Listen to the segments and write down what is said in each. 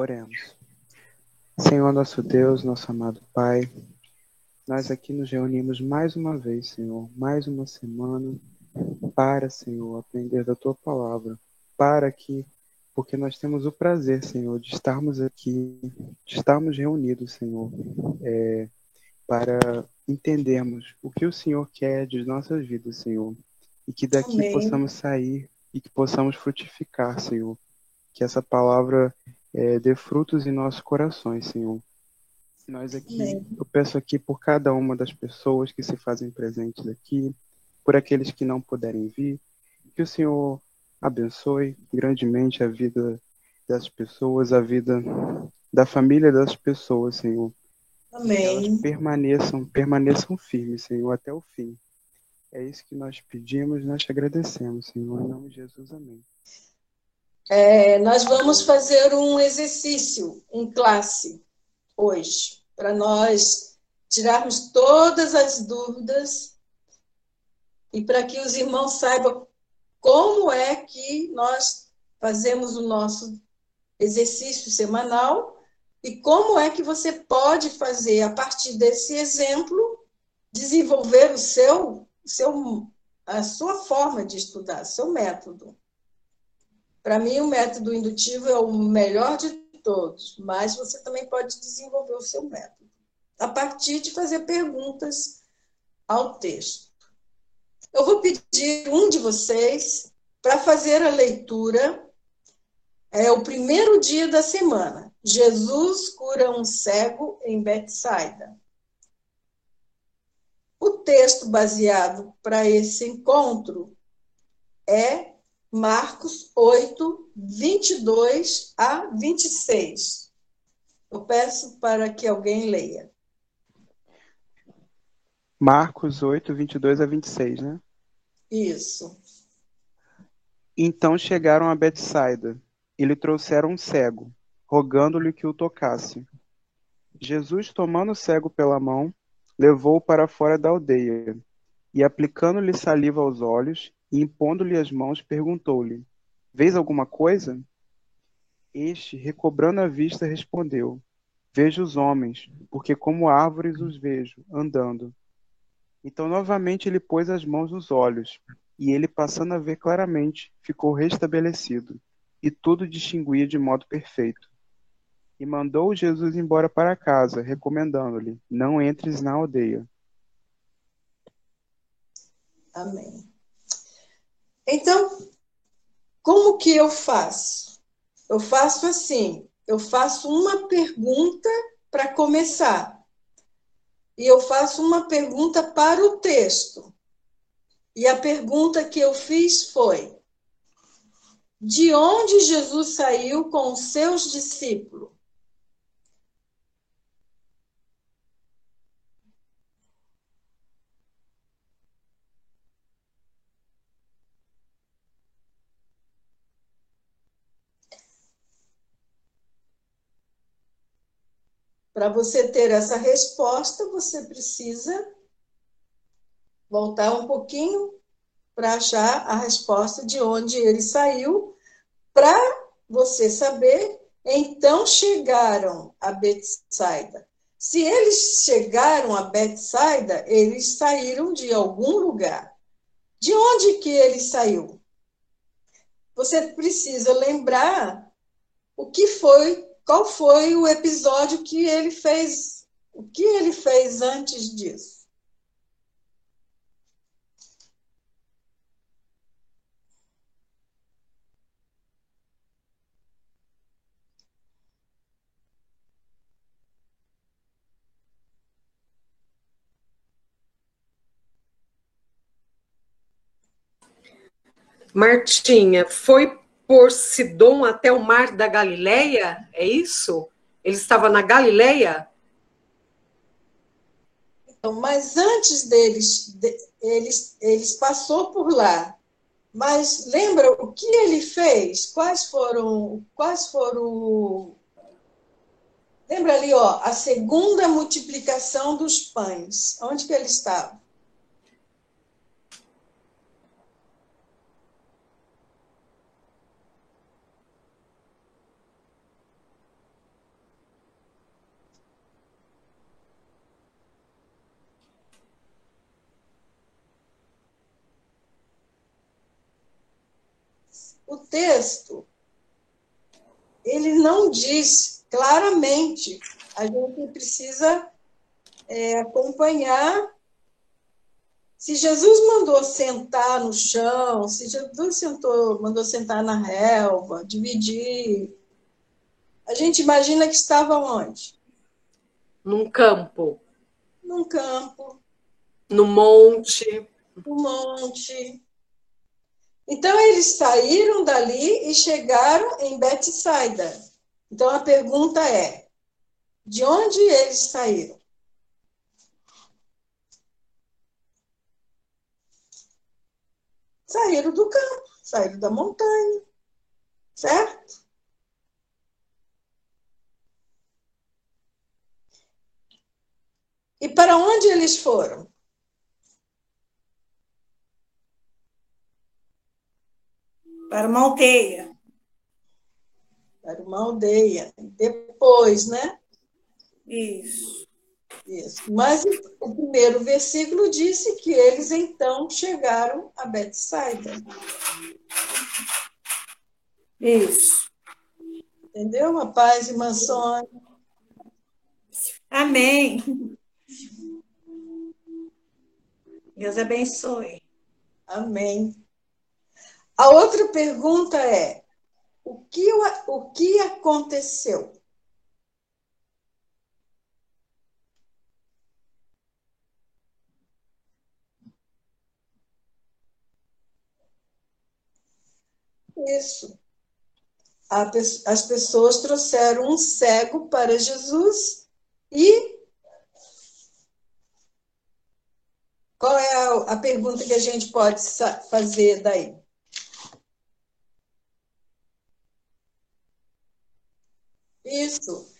Oremos. Senhor nosso Deus, nosso amado Pai, nós aqui nos reunimos mais uma vez, Senhor, mais uma semana para, Senhor, aprender da Tua Palavra, porque nós temos o prazer, Senhor, de estarmos aqui, de estarmos reunidos, Senhor, para entendermos o que o Senhor quer de nossas vidas, Senhor, e que daqui Amém. possamos sair e que possamos frutificar, Senhor, que essa palavra dê frutos em nossos corações, Senhor. Nós aqui, Amém. eu peço aqui por cada uma das pessoas que se fazem presentes aqui, por aqueles que não puderem vir, que o Senhor abençoe grandemente a vida das pessoas, a vida da família das pessoas, Senhor. Que elas Amém. permaneçam firmes, Senhor, até o fim. É isso que nós pedimos, nós te agradecemos, Senhor. Em nome de Jesus, amém. Nós vamos fazer um exercício em classe hoje, para nós tirarmos todas as dúvidas e para que os irmãos saibam como é que nós fazemos o nosso exercício semanal e como é que você pode fazer, a partir desse exemplo, desenvolver a sua forma de estudar, seu método. Para mim, o método indutivo é o melhor de todos, mas você também pode desenvolver o seu método a partir de fazer perguntas ao texto. Eu vou pedir um de vocês para fazer a leitura. É o primeiro dia da semana. Jesus cura um cego em Betsaida. O texto baseado para esse encontro é Marcos 8, 22 a 26. Eu peço para que alguém leia. Marcos 8, 22 a 26, né? Isso. Então chegaram a Betsaida e lhe trouxeram um cego, rogando-lhe que o tocasse. Jesus, tomando o cego pela mão, levou-o para fora da aldeia, e aplicando-lhe saliva aos olhos e impondo-lhe as mãos, perguntou-lhe: Vês alguma coisa? Este, recobrando a vista, respondeu: Vejo os homens, porque como árvores os vejo, andando. Então novamente ele pôs as mãos nos olhos, e ele, passando a ver claramente, ficou restabelecido, e tudo distinguia de modo perfeito. E mandou Jesus embora para casa, recomendando-lhe: Não entres na aldeia. Amém. Então, como que eu faço? Eu faço assim, eu faço uma pergunta para começar. E eu faço uma pergunta para o texto. E a pergunta que eu fiz foi: de onde Jesus saiu com os seus discípulos? Para você ter essa resposta, você precisa voltar um pouquinho para achar a resposta de onde ele saiu, para você saber. Então chegaram a Betsaida. Se eles chegaram a Betsaida, eles saíram de algum lugar. De onde que ele saiu? Você precisa lembrar qual foi o episódio que ele fez, o que ele fez antes disso. Martinha, foi por Sidom até o mar da Galileia? É isso? Ele estava na Galileia? Então, mas antes eles passou por lá. Mas lembra o que ele fez? Quais foram? Lembra ali, ó, a segunda multiplicação dos pães. Onde que ele estava? o texto, ele não diz claramente. A gente precisa acompanhar. Se Jesus mandou sentar no chão, se Jesus mandou sentar na relva, dividir, a gente imagina que estava onde? Num campo. Num campo. No monte. No monte. Então, eles saíram dali e chegaram em Betsaida. Então, a pergunta é, de onde eles saíram? Saíram do campo, saíram da montanha, certo? E para onde eles foram? Para uma aldeia. Para uma aldeia. Depois, né? Isso. Isso. Mas o primeiro versículo disse que eles então chegaram a Betsaida. Isso. Entendeu? A paz e mansões. Amém. Deus abençoe. Amém. A outra pergunta é: o que aconteceu? Isso. As pessoas trouxeram um cego para Jesus e qual é a pergunta que a gente pode fazer daí? Isso.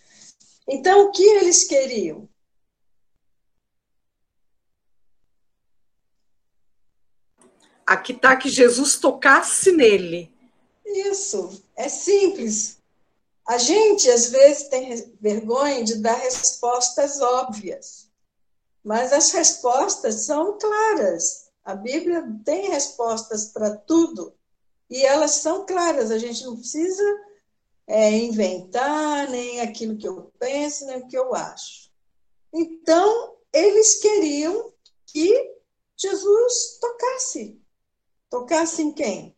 Então, o que eles queriam? Aqui está que Jesus tocasse nele. Isso. É simples. A gente, às vezes, tem vergonha de dar respostas óbvias, mas as respostas são claras. A Bíblia tem respostas para tudo e elas são claras. A gente não precisa inventar nem aquilo que eu penso, nem o que eu acho. Então, eles queriam que Jesus tocasse. Tocasse em quem?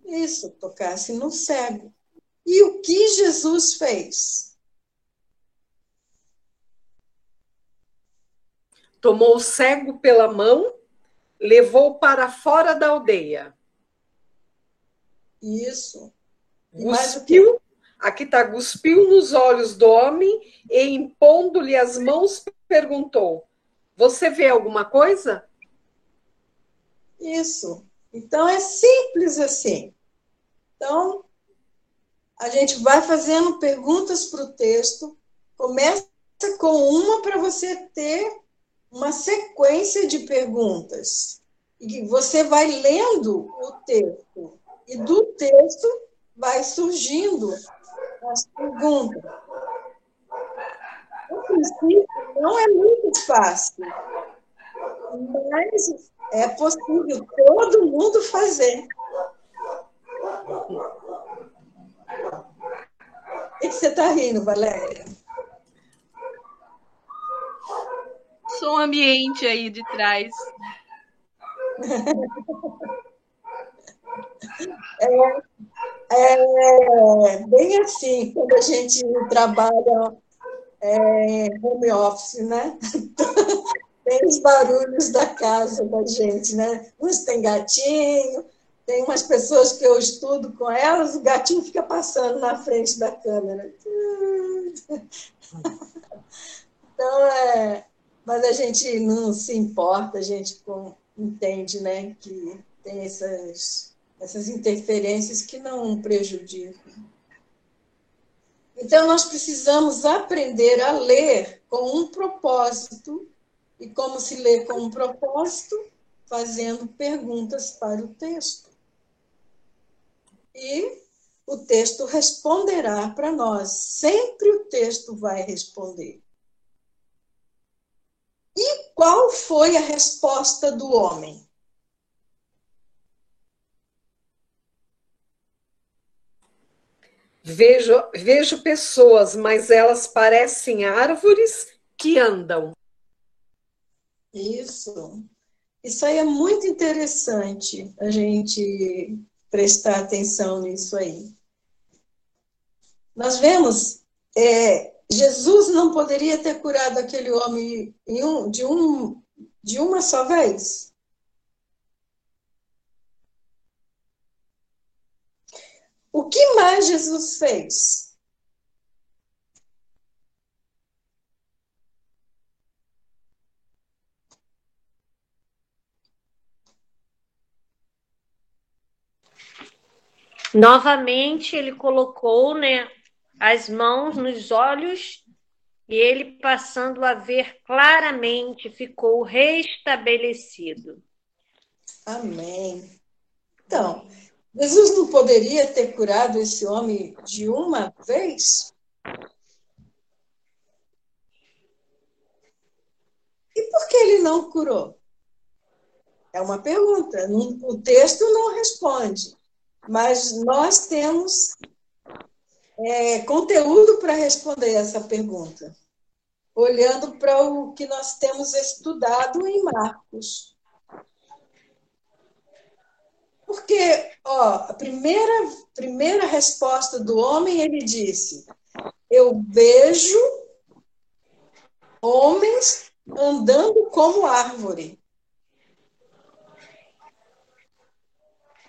Isso, tocasse no cego. E o que Jesus fez? Tomou o cego pela mão, levou para fora da aldeia. Isso. E mais o quê? Aqui está, cuspiu nos olhos do homem e, impondo-lhe as mãos, perguntou: você vê alguma coisa? Isso. Então, é simples assim. Então, a gente vai fazendo perguntas para o texto, começa com uma para você ter uma sequência de perguntas. E você vai lendo o texto, e do texto vai surgindo as perguntas. No princípio, não é muito fácil, mas é possível todo mundo fazer. O que você está rindo, Valéria? Som ambiente aí de trás. Bem assim, quando a gente trabalha home office, né? Tem os barulhos da casa da gente, né? Uns tem gatinho, tem umas pessoas que eu estudo com elas, o gatinho fica passando na frente da câmera. Então, mas a gente não se importa, a gente entende, né, que tem essas interferências que não prejudicam. Então, nós precisamos aprender a ler com um propósito. E como se lê com um propósito? Fazendo perguntas para o texto. E o texto responderá para nós. Sempre o texto vai responder. E qual foi a resposta do homem? Vejo pessoas, mas elas parecem árvores que andam. Isso. Isso aí é muito interessante, a gente prestar atenção nisso aí. Nós vemos, Jesus não poderia ter curado aquele homem de uma só vez? O que mais Jesus fez? Novamente, ele colocou, né, as mãos nos olhos e ele, passando a ver claramente, ficou restabelecido. Amém. Então, Jesus não poderia ter curado esse homem de uma vez? E por que ele não curou? É uma pergunta. O texto não responde, mas nós temos conteúdo para responder essa pergunta, olhando para o que nós temos estudado em Marcos. Porque, a primeira resposta do homem, ele disse: eu vejo homens andando como árvore.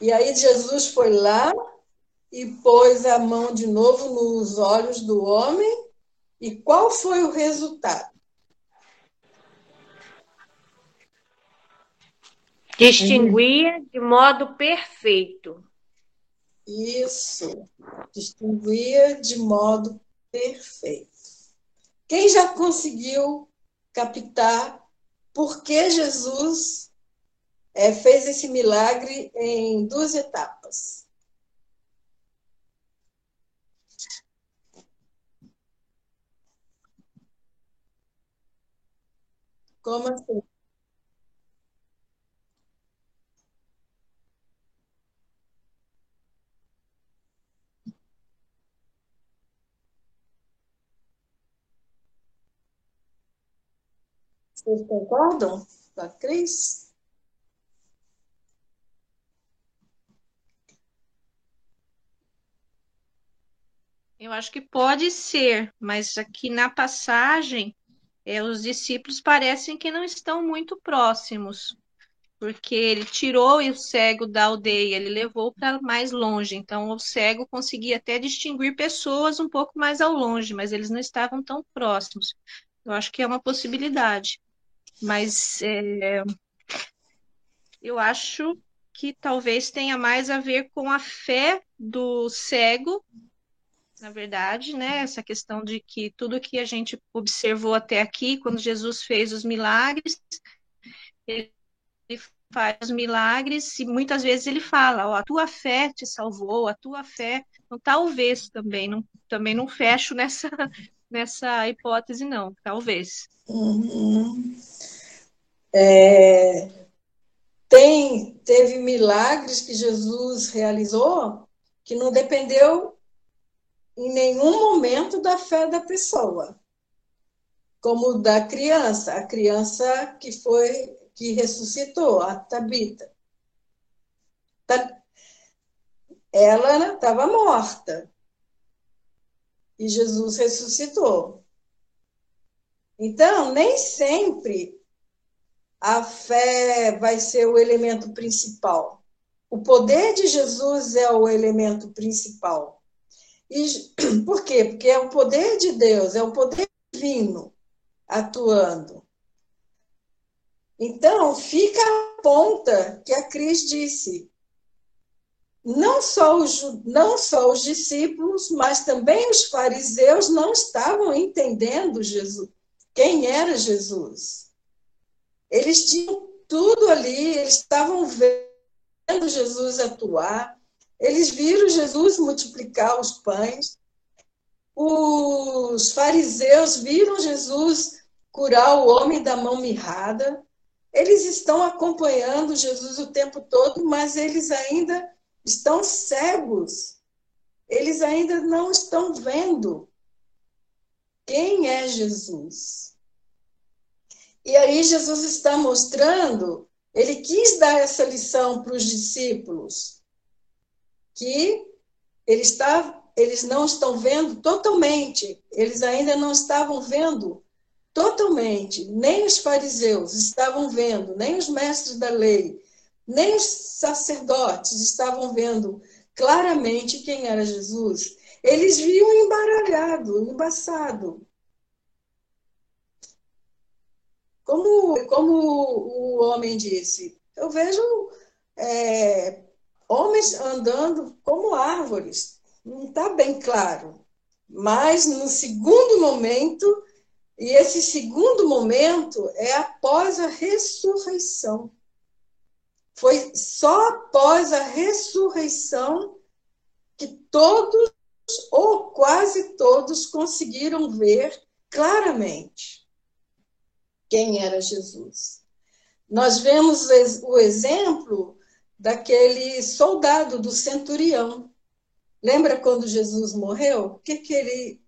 E aí Jesus foi lá e pôs a mão de novo nos olhos do homem. E qual foi o resultado? Distinguia de modo perfeito. Isso, distinguia de modo perfeito. Quem já conseguiu captar por que Jesus fez esse milagre em 2 etapas? Como assim? Vocês concordam com a Cris? Eu acho que pode ser, mas aqui na passagem, os discípulos parecem que não estão muito próximos, porque ele tirou o cego da aldeia, ele levou para mais longe. Então, o cego conseguia até distinguir pessoas um pouco mais ao longe, mas eles não estavam tão próximos. Eu acho que é uma possibilidade, mas eu acho que talvez tenha mais a ver com a fé do cego, na verdade, né? Essa questão de que tudo que a gente observou até aqui, quando Jesus fez os milagres, ele faz os milagres e muitas vezes ele fala, a tua fé te salvou, a tua fé. Então, talvez também não fecho nessa hipótese, não, talvez. Uhum. Teve milagres que Jesus realizou que não dependeu em nenhum momento da fé da pessoa, como da criança, a criança que ressuscitou, a Tabita. Ela estava morta e Jesus ressuscitou. Então, nem sempre a fé vai ser o elemento principal. O poder de Jesus é o elemento principal. E por quê? Porque é o poder de Deus, é o poder divino atuando. Então, fica a ponta que a Cris disse. Não só os discípulos, mas também os fariseus não estavam entendendo Jesus, quem era Jesus. Eles tinham tudo ali, eles estavam vendo Jesus atuar, eles viram Jesus multiplicar os pães, os fariseus viram Jesus curar o homem da mão mirrada. Eles estão acompanhando Jesus o tempo todo, mas eles ainda estão cegos. Eles ainda não estão vendo quem é Jesus. E aí Jesus está mostrando, ele quis dar essa lição para os discípulos, que eles não estão vendo totalmente, eles ainda não estavam vendo totalmente, nem os fariseus estavam vendo, nem os mestres da lei, nem os sacerdotes estavam vendo claramente quem era Jesus. Eles viam embaralhado, embaçado. Como o homem disse, eu vejo homens andando como árvores. Não está bem claro. Mas no segundo momento, e esse segundo momento é após a ressurreição. Foi só após a ressurreição que todos, ou quase todos, conseguiram ver claramente quem era Jesus. Nós vemos o exemplo daquele soldado do centurião. Lembra quando Jesus morreu? O que ele...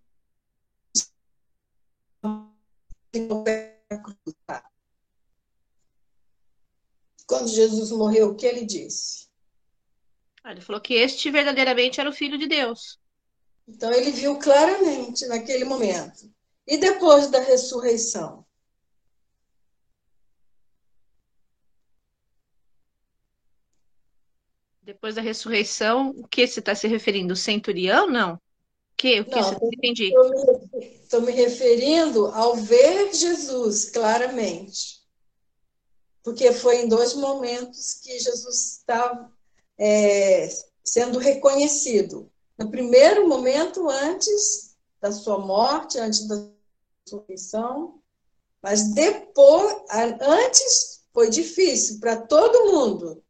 Quando Jesus morreu, o que ele disse? Ele falou que este verdadeiramente era o Filho de Deus. Então, ele viu claramente naquele momento. E depois da ressurreição? Depois da ressurreição, o que você está se referindo? O centurião? Não. O que Não, você entendi? estou me referindo ao ver Jesus claramente. Porque foi em dois momentos que Jesus estava sendo reconhecido. No primeiro momento, antes da sua morte, antes da ressurreição, mas depois, antes foi difícil para todo mundo.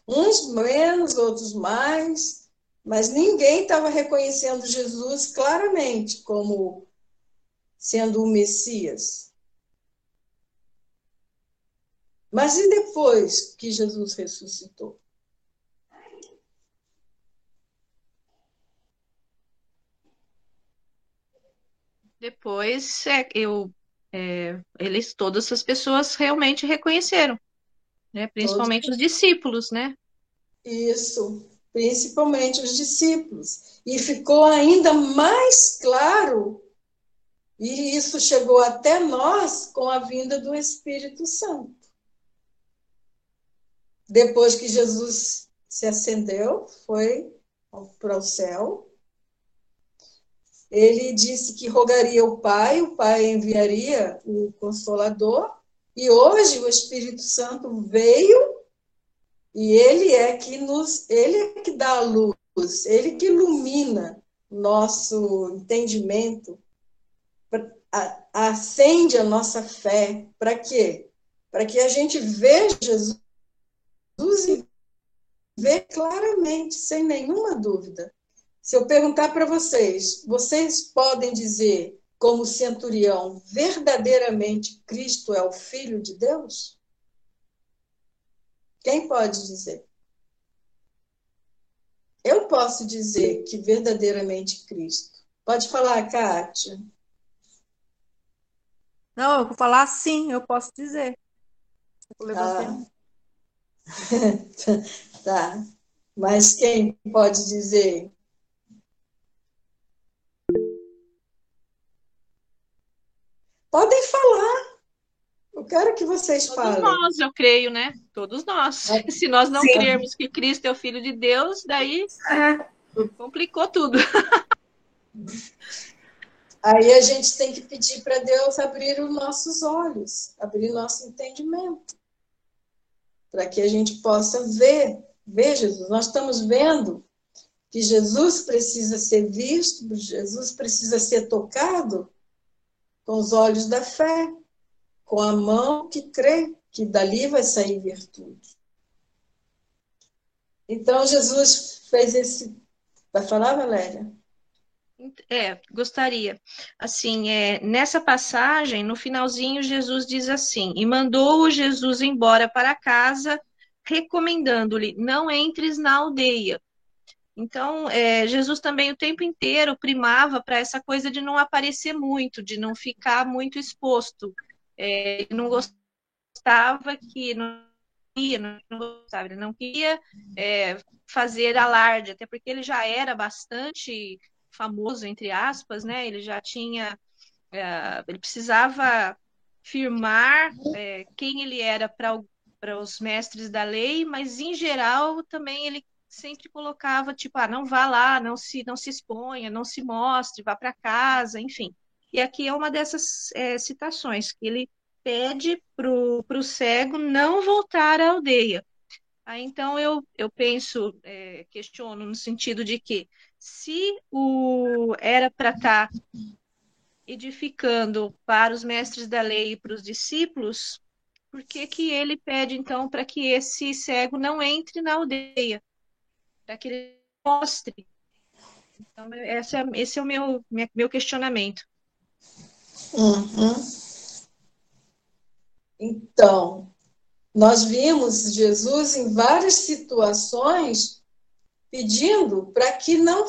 Uns menos, outros mais, mas ninguém estava reconhecendo Jesus claramente como sendo o Messias. Mas e depois que Jesus ressuscitou? Depois, todas as pessoas realmente reconheceram, né? Principalmente os discípulos, né? Isso, principalmente os discípulos. E ficou ainda mais claro, e isso chegou até nós com a vinda do Espírito Santo. Depois que Jesus se ascendeu, foi para o céu, ele disse que rogaria o Pai enviaria o Consolador, e hoje o Espírito Santo veio, e ele é que dá a luz, ele que ilumina nosso entendimento, acende a nossa fé. Para quê? Para que a gente veja Jesus e vê claramente, sem nenhuma dúvida. Se eu perguntar para vocês, vocês podem dizer, como centurião, verdadeiramente Cristo é o Filho de Deus? Quem pode dizer? Eu posso dizer que verdadeiramente Cristo. Pode falar, Kátia. Não, eu vou falar sim, eu posso dizer. Eu levantei. Tá. Mas quem pode dizer? Podem falar. Eu quero que vocês falem. Todos nós, eu creio, né? Todos nós. Se nós não crermos que Cristo é o Filho de Deus, daí complicou tudo. Aí a gente tem que pedir para Deus abrir os nossos olhos, abrir nosso entendimento, para que a gente possa ver Jesus. Nós estamos vendo que Jesus precisa ser visto, Jesus precisa ser tocado com os olhos da fé, com a mão que crê, que dali vai sair virtude. Então, Jesus fez esse... Vai falar, Valéria? Gostaria. Assim, nessa passagem, no finalzinho, Jesus diz assim: e mandou Jesus embora para casa, recomendando-lhe: não entres na aldeia. Então, Jesus também o tempo inteiro primava para essa coisa de não aparecer muito, de não ficar muito exposto. Ele não gostava que não gostava, ele não queria fazer alarde, até porque ele já era bastante famoso, entre aspas, né? Ele já tinha, ele precisava firmar quem ele era para os mestres da lei, mas em geral também ele sempre colocava tipo, não vá lá, não se exponha, não se mostre, vá para casa, enfim. E aqui é uma dessas citações que ele pede para o cego não voltar à aldeia. Aí, então, eu penso, questiono no sentido de que se era para estar edificando para os mestres da lei e para os discípulos, por que que ele pede, então, para que esse cego não entre na aldeia? Para que ele mostre. Então, esse é o meu questionamento. Uhum. Então, nós vimos Jesus em várias situações pedindo para que não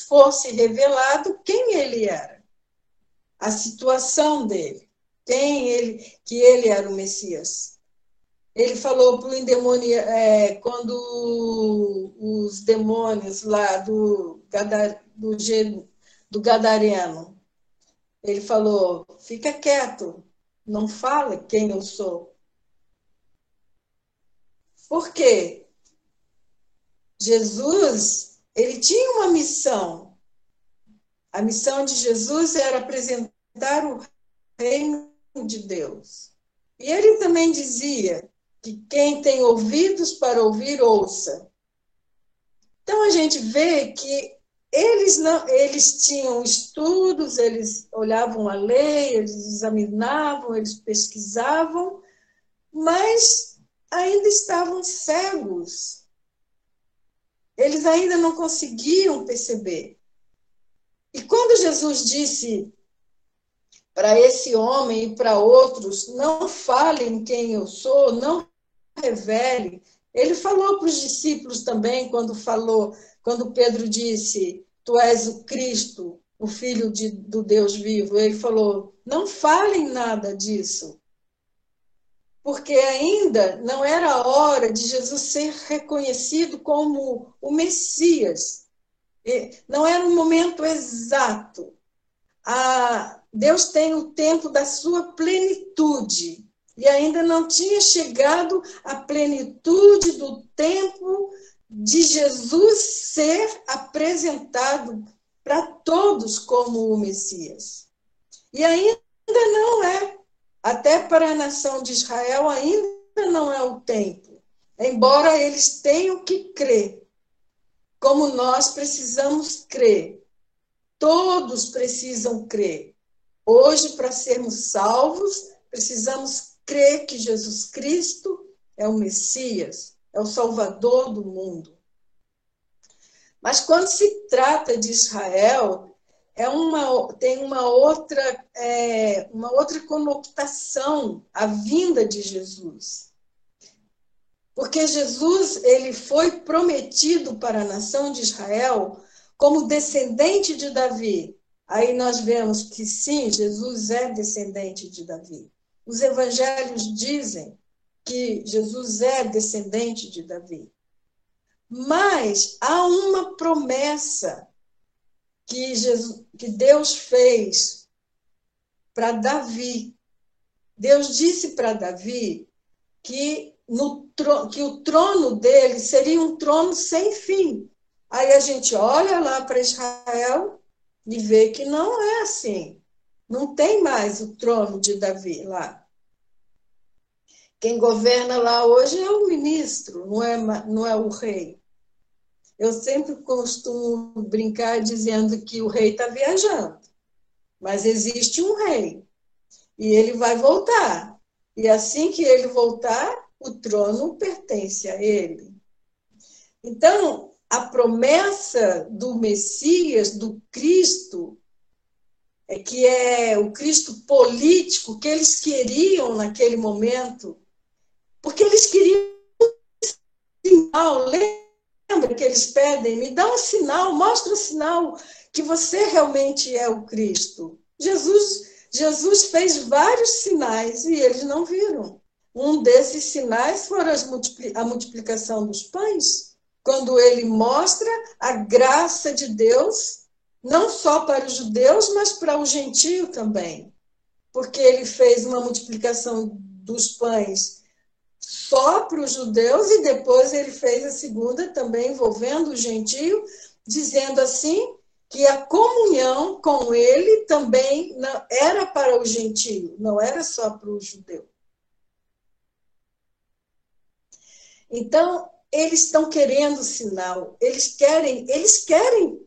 fosse revelado quem ele era, a situação dele, que ele era o Messias. Ele falou para o endemoniado, quando os demônios lá do Gadareno, ele falou: fica quieto, não fala quem eu sou. Por quê? Jesus, ele tinha uma missão. A missão de Jesus era apresentar o reino de Deus. E ele também dizia que quem tem ouvidos para ouvir, ouça. Então a gente vê que eles tinham estudos, eles olhavam a lei, eles examinavam, eles pesquisavam, mas ainda estavam cegos. Eles ainda não conseguiam perceber. E quando Jesus disse para esse homem e para outros, não falem quem eu sou, não revele, ele falou para os discípulos também, quando Pedro disse, tu és o Cristo, o Filho do Deus vivo, ele falou, não falem nada disso, porque ainda não era a hora de Jesus ser reconhecido como o Messias. Não era o momento exato. Deus tem o tempo da sua plenitude, e ainda não tinha chegado a plenitude do tempo de Jesus ser apresentado para todos como o Messias. E ainda não é. Até para a nação de Israel ainda não é o tempo, embora eles tenham que crer, como nós precisamos crer. Todos precisam crer. Hoje, para sermos salvos, precisamos crer que Jesus Cristo é o Messias, é o Salvador do mundo. Mas quando se trata de Israel, tem uma outra conotação a vinda de Jesus. Porque Jesus ele foi prometido para a nação de Israel como descendente de Davi. Aí nós vemos que sim, Jesus é descendente de Davi. Os evangelhos dizem que Jesus é descendente de Davi. Mas há uma promessa que Deus fez para Davi. Deus disse para Davi que o trono dele seria um trono sem fim. Aí a gente olha lá para Israel e vê que não é assim. Não tem mais o trono de Davi lá. Quem governa lá hoje é o ministro, não é o rei. Eu sempre costumo brincar dizendo que o rei está viajando, mas existe um rei e ele vai voltar. E assim que ele voltar, o trono pertence a ele. Então, a promessa do Messias, do Cristo, que é o Cristo político que eles queriam naquele momento, porque eles queriam um sinal. Lembra que eles pedem, me dá um sinal, mostra o sinal que você realmente é o Cristo. Jesus fez vários sinais e eles não viram. Um desses sinais foi a multiplicação dos pães, quando ele mostra a graça de Deus, não só para os judeus, mas para o gentio também. Porque ele fez uma multiplicação dos pães só para os judeus e depois ele fez a segunda também envolvendo o gentio, dizendo assim que a comunhão com ele também era para o gentio, não era só para o judeu. Então, eles estão querendo sinal, eles querem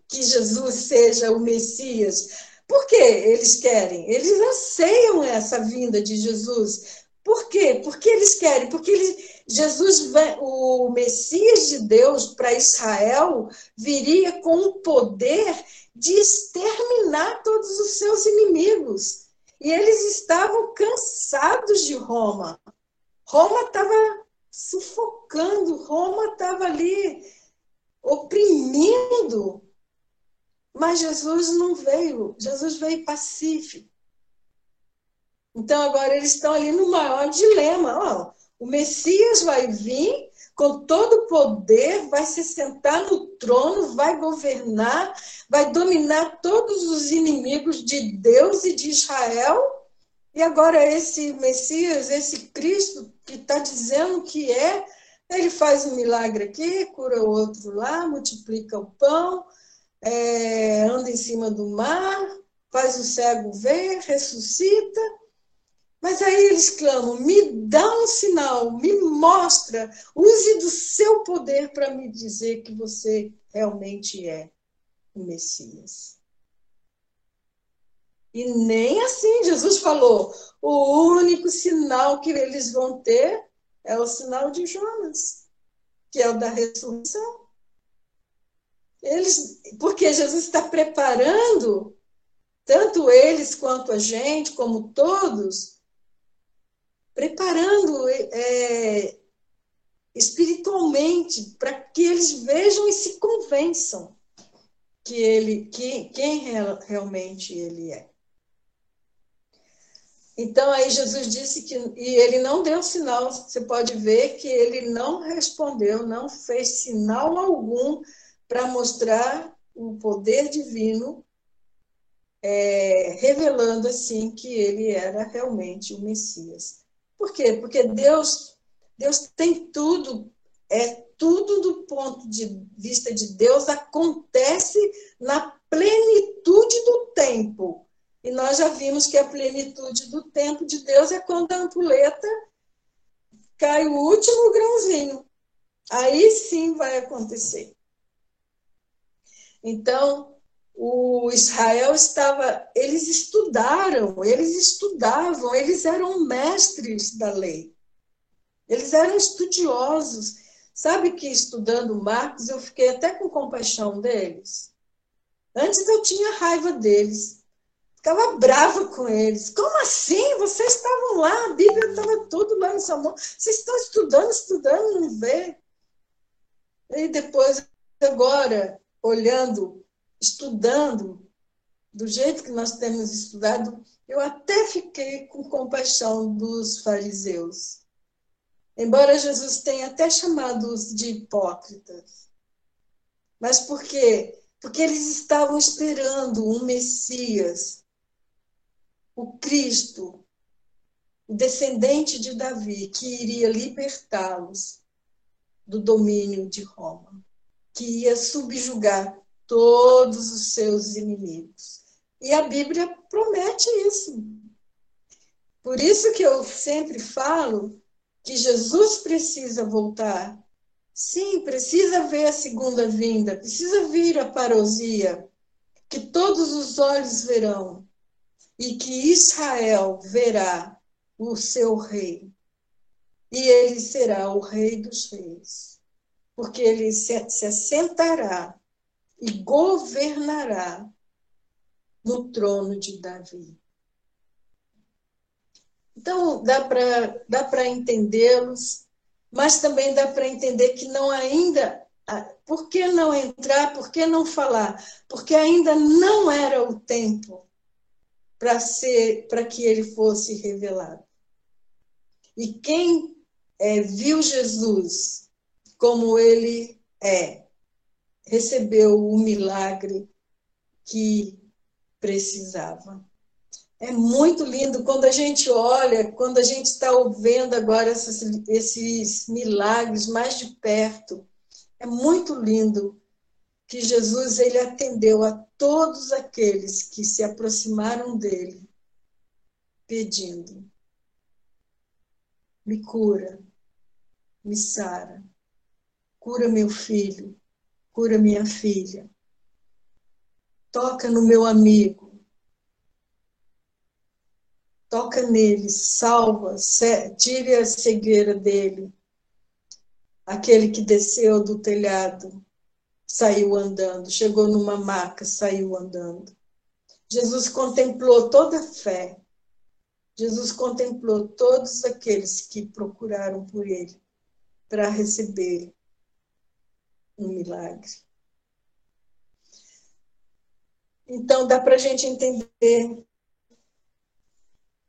que Jesus seja o Messias. Por que eles querem? Eles anseiam essa vinda de Jesus. Por quê? Porque eles querem, porque Jesus, o Messias de Deus para Israel, viria com o poder de exterminar todos os seus inimigos. E eles estavam cansados de Roma. Roma estava sufocando, Roma estava ali oprimindo. Mas Jesus não veio, Jesus veio pacífico. Então, agora eles estão ali no maior dilema. O Messias vai vir com todo o poder, vai se sentar no trono, vai governar, vai dominar todos os inimigos de Deus e de Israel. E agora esse Messias, esse Cristo que está dizendo que ele faz um milagre aqui, cura o outro lá, multiplica o pão, anda em cima do mar, faz o cego ver, ressuscita. Mas aí eles clamam, me dá um sinal, me mostra, use do seu poder para me dizer que você realmente é o Messias. E nem assim Jesus falou, o único sinal que eles vão ter é o sinal de Jonas, que é o da ressurreição. Porque Jesus está preparando, tanto eles quanto a gente, como todos, preparando espiritualmente para que eles vejam e se convençam quem realmente ele é. Então, aí Jesus disse e ele não deu sinal, você pode ver que ele não respondeu, não fez sinal algum para mostrar o poder divino, revelando assim que ele era realmente o Messias. Por quê? Porque Deus tem tudo, tudo do ponto de vista de Deus acontece na plenitude do tempo. E nós já vimos que a plenitude do tempo de Deus é quando a ampulheta cai o último grãozinho. Aí sim vai acontecer. Então, o Israel eles estudavam, eles eram mestres da lei. Eles eram estudiosos. Sabe que estudando Marcos, eu fiquei até com compaixão deles. Antes eu tinha raiva deles. Ficava brava com eles. Como assim? Vocês estavam lá, a Bíblia estava tudo lá na sua mão. Vocês estão estudando, não vê? E depois, agora, estudando, do jeito que nós temos estudado, eu até fiquei com compaixão dos fariseus. Embora Jesus tenha até chamado-os de hipócritas. Mas por quê? Porque eles estavam esperando um Messias, o Cristo, o descendente de Davi, que iria libertá-los do domínio de Roma, que ia subjugar todos os seus inimigos. E a Bíblia promete isso. Por isso que eu sempre falo que Jesus precisa voltar. Sim, precisa ver a segunda vinda, precisa vir a parousia, que todos os olhos verão, e que Israel verá o seu rei. E ele será o rei dos reis. porque ele se assentará e governará no trono de Davi. Então, dá para entendê-los, mas também dá para entender que não ainda... Por que não entrar? Por que não falar? Porque ainda não era o tempo para que ele fosse revelado. E quem viu Jesus como ele recebeu o milagre que precisava. É muito lindo quando a gente olha, quando a gente está vendo agora esses milagres mais de perto. É muito lindo que Jesus ele atendeu a todos aqueles que se aproximaram dele, pedindo: me cura, me sara, cura meu filho, cura minha filha, toca no meu amigo, toca nele, salva, tire a cegueira dele. Aquele que desceu do telhado, saiu andando, chegou numa maca, saiu andando. Jesus contemplou toda a fé. Jesus contemplou todos aqueles que procuraram por ele para receber um milagre. Então, dá para a gente entender.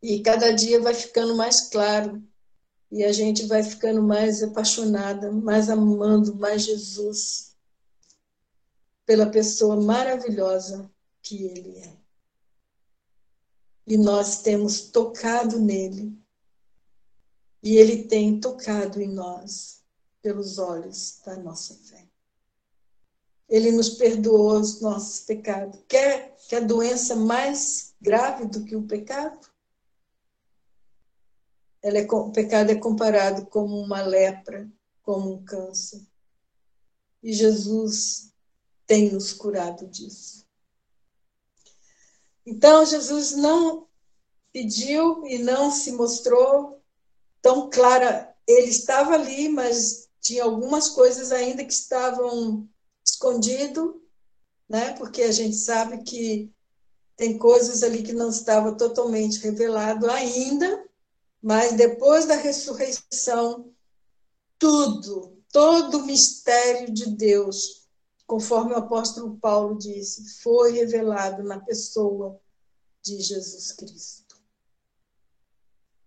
E cada dia vai ficando mais claro. E a gente vai ficando mais apaixonada, mais amando mais Jesus, pela pessoa maravilhosa que ele é. E nós temos tocado nele. E ele tem tocado em nós, pelos olhos da nossa fé. Ele nos perdoou os nossos pecados. Quer a doença mais grave do que o pecado? O pecado é comparado como uma lepra, como um câncer. E Jesus tem nos curado disso. Então, Jesus não pediu e não se mostrou tão clara. Ele estava ali, mas tinha algumas coisas ainda que estavam escondidas, né? Porque a gente sabe que tem coisas ali que não estavam totalmente revelado ainda, mas depois da ressurreição, todo o mistério de Deus, conforme o apóstolo Paulo disse, foi revelado na pessoa de Jesus Cristo.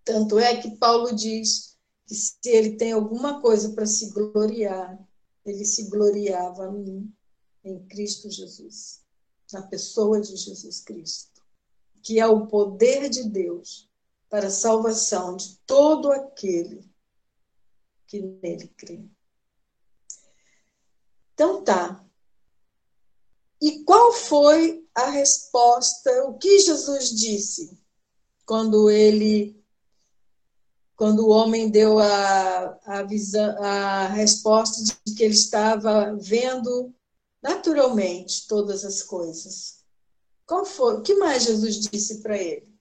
Tanto é que Paulo diz que se ele tem alguma coisa para se gloriar, ele se gloriava em Cristo Jesus, na pessoa de Jesus Cristo, que é o poder de Deus para a salvação de todo aquele que nele crê. Então tá. E qual foi a resposta? O que Jesus disse quando o homem deu a resposta de que ele estava vendo naturalmente todas as coisas? Qual foi? O que mais Jesus disse para ele?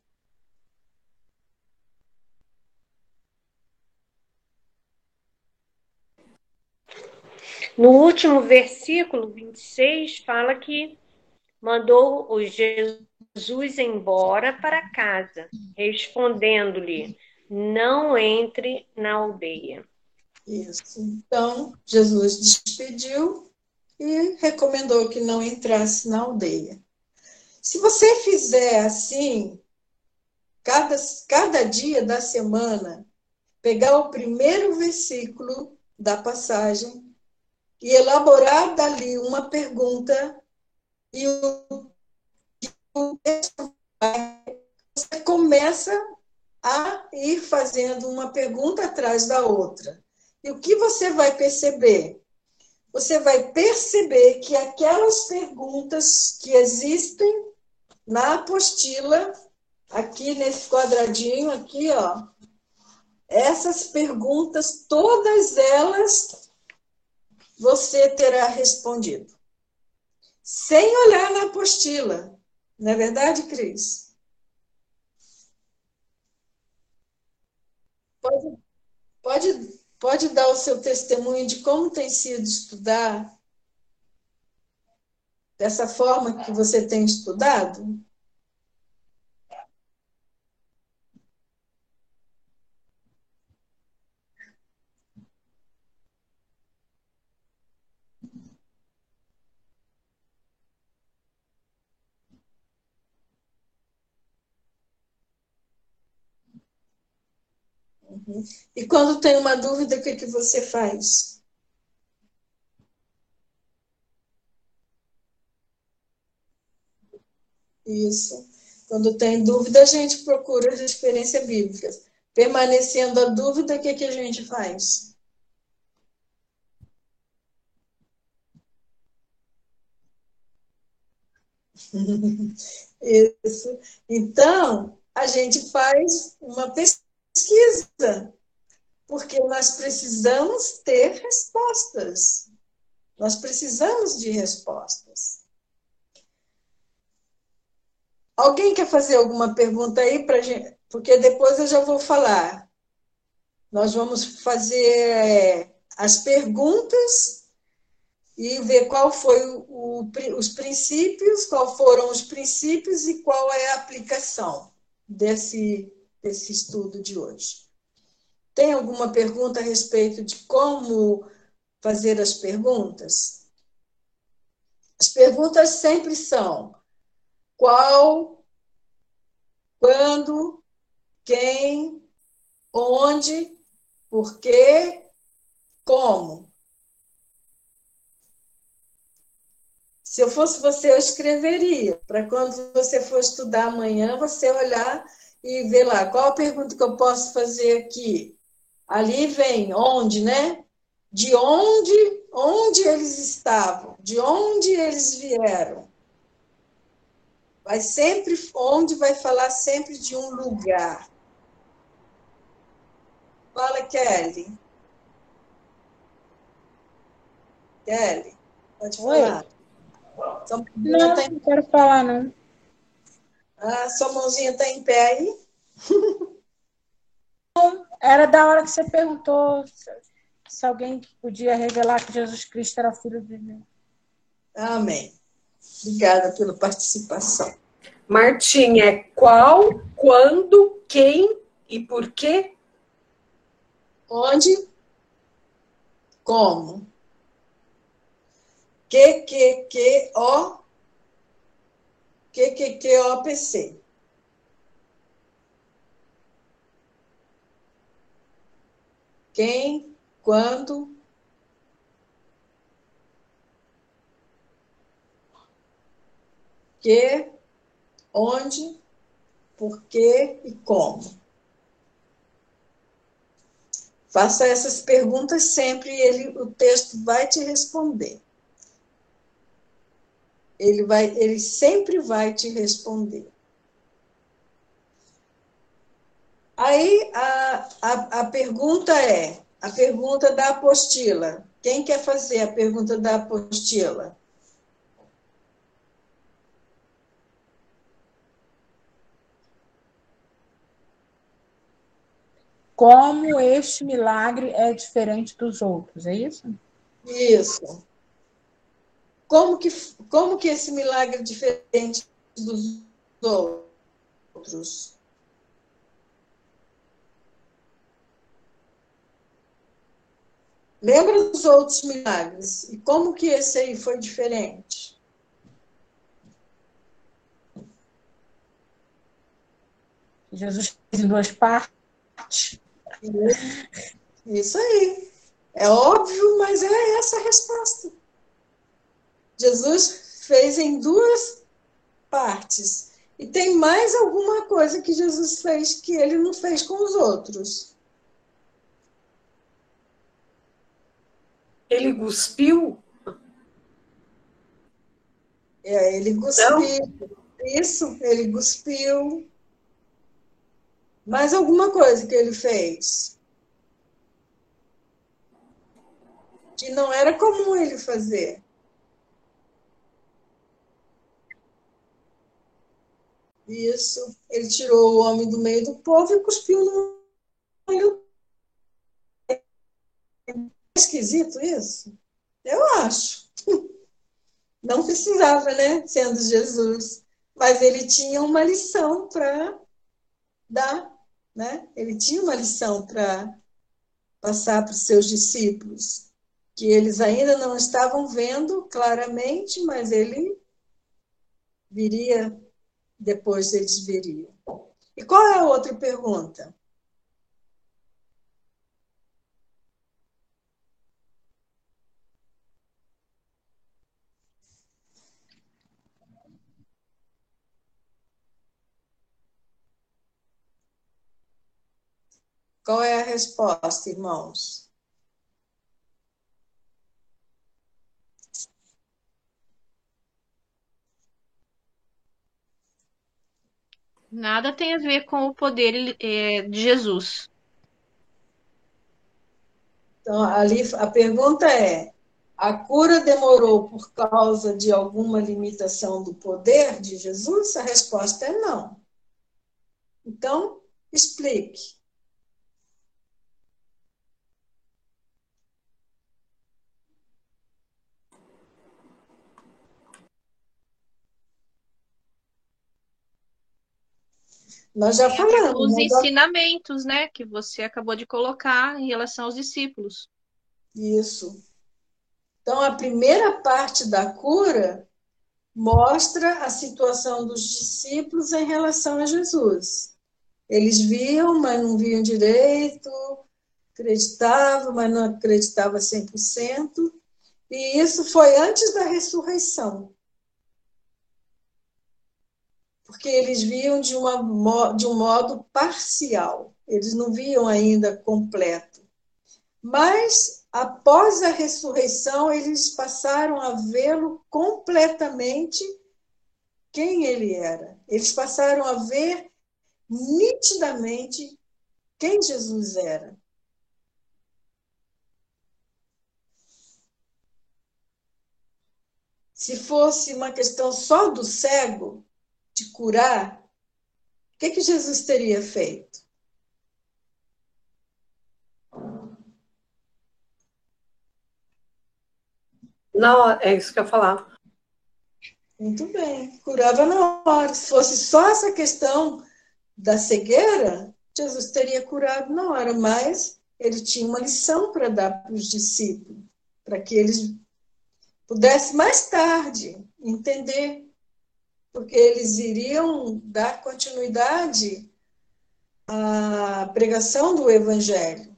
No último versículo, 26, fala que mandou o Jesus embora para casa, respondendo-lhe: não entre na aldeia. Isso. Então, Jesus despediu e recomendou que não entrasse na aldeia. Se você fizer assim, cada dia da semana, pegar o primeiro versículo da passagem e elaborar dali uma pergunta, e você começa a ir fazendo uma pergunta atrás da outra. E o que você vai perceber? Você vai perceber que aquelas perguntas que existem na apostila, aqui nesse quadradinho, aqui, ó, essas perguntas, todas elas, você terá respondido. Sem olhar na apostila. Não é verdade, Cris? Pode pode dar o seu testemunho de como tem sido estudar dessa forma que você tem estudado? E quando tem uma dúvida, o que que você faz? Isso. Quando tem dúvida, a gente procura a referência bíblica. Permanecendo a dúvida, o que que a gente faz? Isso. Então, a gente faz uma pesquisa, porque nós precisamos ter respostas. Nós precisamos de respostas. Alguém quer fazer alguma pergunta aí para a gente? Porque depois eu já vou falar. Nós vamos fazer as perguntas e ver qual foi os princípios, qual foram os princípios e qual é a aplicação desse estudo de hoje. Tem alguma pergunta a respeito de como fazer as perguntas? As perguntas sempre são: qual, quando, quem, onde, por quê, como. Se eu fosse você, eu escreveria, para quando você for estudar amanhã, você olhar e ver lá, qual a pergunta que eu posso fazer aqui? Ali vem onde, né? De onde eles estavam, de onde eles vieram. Vai sempre, onde vai falar sempre de um lugar. Fala, Kelly. Kelly, pode falar. Não, não quero falar, não. Ah, sua mãozinha está em pé aí? Era da hora que você perguntou se alguém podia revelar que Jesus Cristo era filho de Deus. Amém. Obrigada pela participação. Martim, é qual, quando, quem e por quê? Onde? Como? O, OPC. Quem, quando, que, onde, por quê e como. Faça essas perguntas sempre e o texto vai te responder. Ele sempre vai te responder. Aí a pergunta é a pergunta da apostila. Quem quer fazer a pergunta da apostila? Como este milagre é diferente dos outros, é isso? Isso. Como que esse milagre é diferente dos outros? Lembra dos outros milagres? E como que esse aí foi diferente? Jesus fez em duas partes. Isso aí. É óbvio, mas é essa a resposta. Jesus fez em duas partes. E tem mais alguma coisa que Jesus fez que ele não fez com os outros. Ele cuspiu? Ele cuspiu. Não. Isso, ele cuspiu. Mais alguma coisa que ele fez? Que não era comum ele fazer. Isso. Ele tirou o homem do meio do povo e cuspiu no olho. esquisito isso? Eu acho. Não precisava, né? Sendo Jesus. Mas ele tinha uma lição para dar, né? Ele tinha uma lição para passar para os seus discípulos, que eles ainda não estavam vendo claramente, mas ele viria, depois eles viriam. E qual é a outra pergunta? Qual é a resposta, irmãos? Nada tem a ver com o poder de Jesus. Então, ali a pergunta é: a cura demorou por causa de alguma limitação do poder de Jesus? A resposta é não. Então, explique. Nós já falamos. Os ensinamentos, né, que você acabou de colocar em relação aos discípulos. Isso. Então, a primeira parte da cura mostra a situação dos discípulos em relação a Jesus. Eles viam, mas não viam direito, acreditavam, mas não acreditavam 100%. E isso foi antes da ressurreição. Porque eles viam de um modo parcial. Eles não viam ainda completo. Mas, após a ressurreição, eles passaram a vê-lo completamente quem ele era. Eles passaram a ver nitidamente quem Jesus era. Se fosse uma questão só do cego, de curar, o que Jesus teria feito? Não, é isso que eu ia falar. Muito bem, curava na hora. Se fosse só essa questão da cegueira, Jesus teria curado na hora, mas ele tinha uma lição para dar para os discípulos, para que eles pudessem mais tarde entender, porque eles iriam dar continuidade à pregação do Evangelho.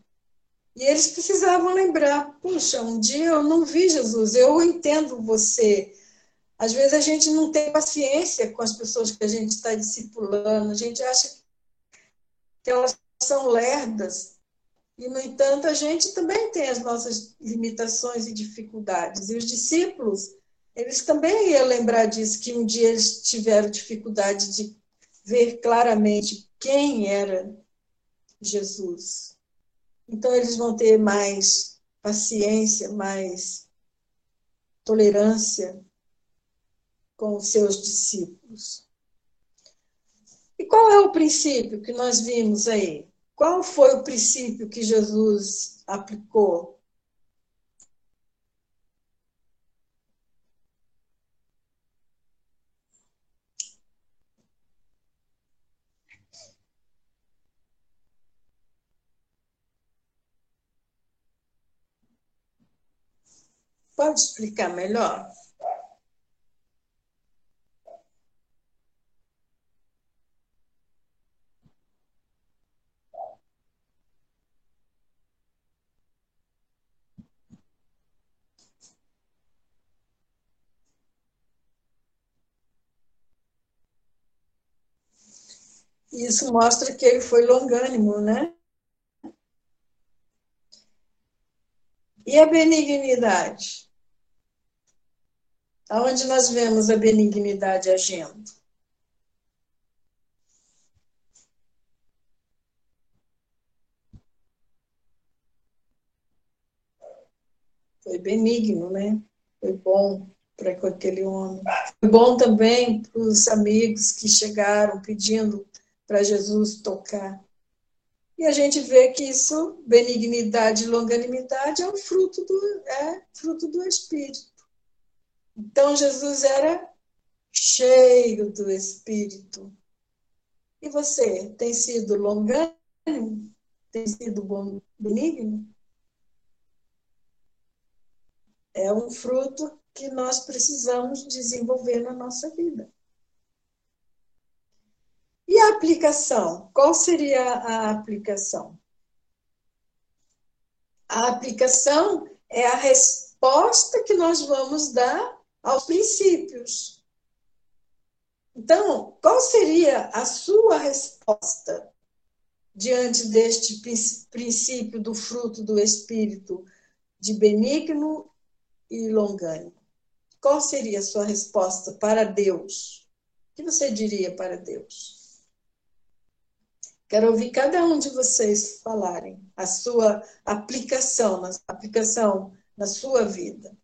E eles precisavam lembrar, puxa, um dia eu não vi Jesus, eu entendo você. Às vezes a gente não tem paciência com as pessoas que a gente está discipulando, a gente acha que elas são lerdas, e, no entanto, a gente também tem as nossas limitações e dificuldades. E os discípulos, eles também iam lembrar disso, que um dia eles tiveram dificuldade de ver claramente quem era Jesus. Então, eles vão ter mais paciência, mais tolerância com os seus discípulos. E qual é o princípio que nós vimos aí? Qual foi o princípio que Jesus aplicou? Pode explicar melhor? Isso mostra que ele foi longânimo, né? E a benignidade? Aonde nós vemos a benignidade agindo? Foi benigno, né? Foi bom para aquele homem. Foi bom também para os amigos que chegaram pedindo para Jesus tocar. E a gente vê que isso, benignidade e longanimidade, é fruto do Espírito. Então, Jesus era cheio do Espírito. E você, tem sido longânimo? Tem sido benigno? É um fruto que nós precisamos desenvolver na nossa vida. E a aplicação? Qual seria a aplicação? A aplicação é a resposta que nós vamos dar aos princípios. Então, qual seria a sua resposta diante deste princípio do fruto do Espírito de benigno e longânimo? Qual seria a sua resposta para Deus? O que você diria para Deus? Quero ouvir cada um de vocês falarem a sua aplicação na sua vida.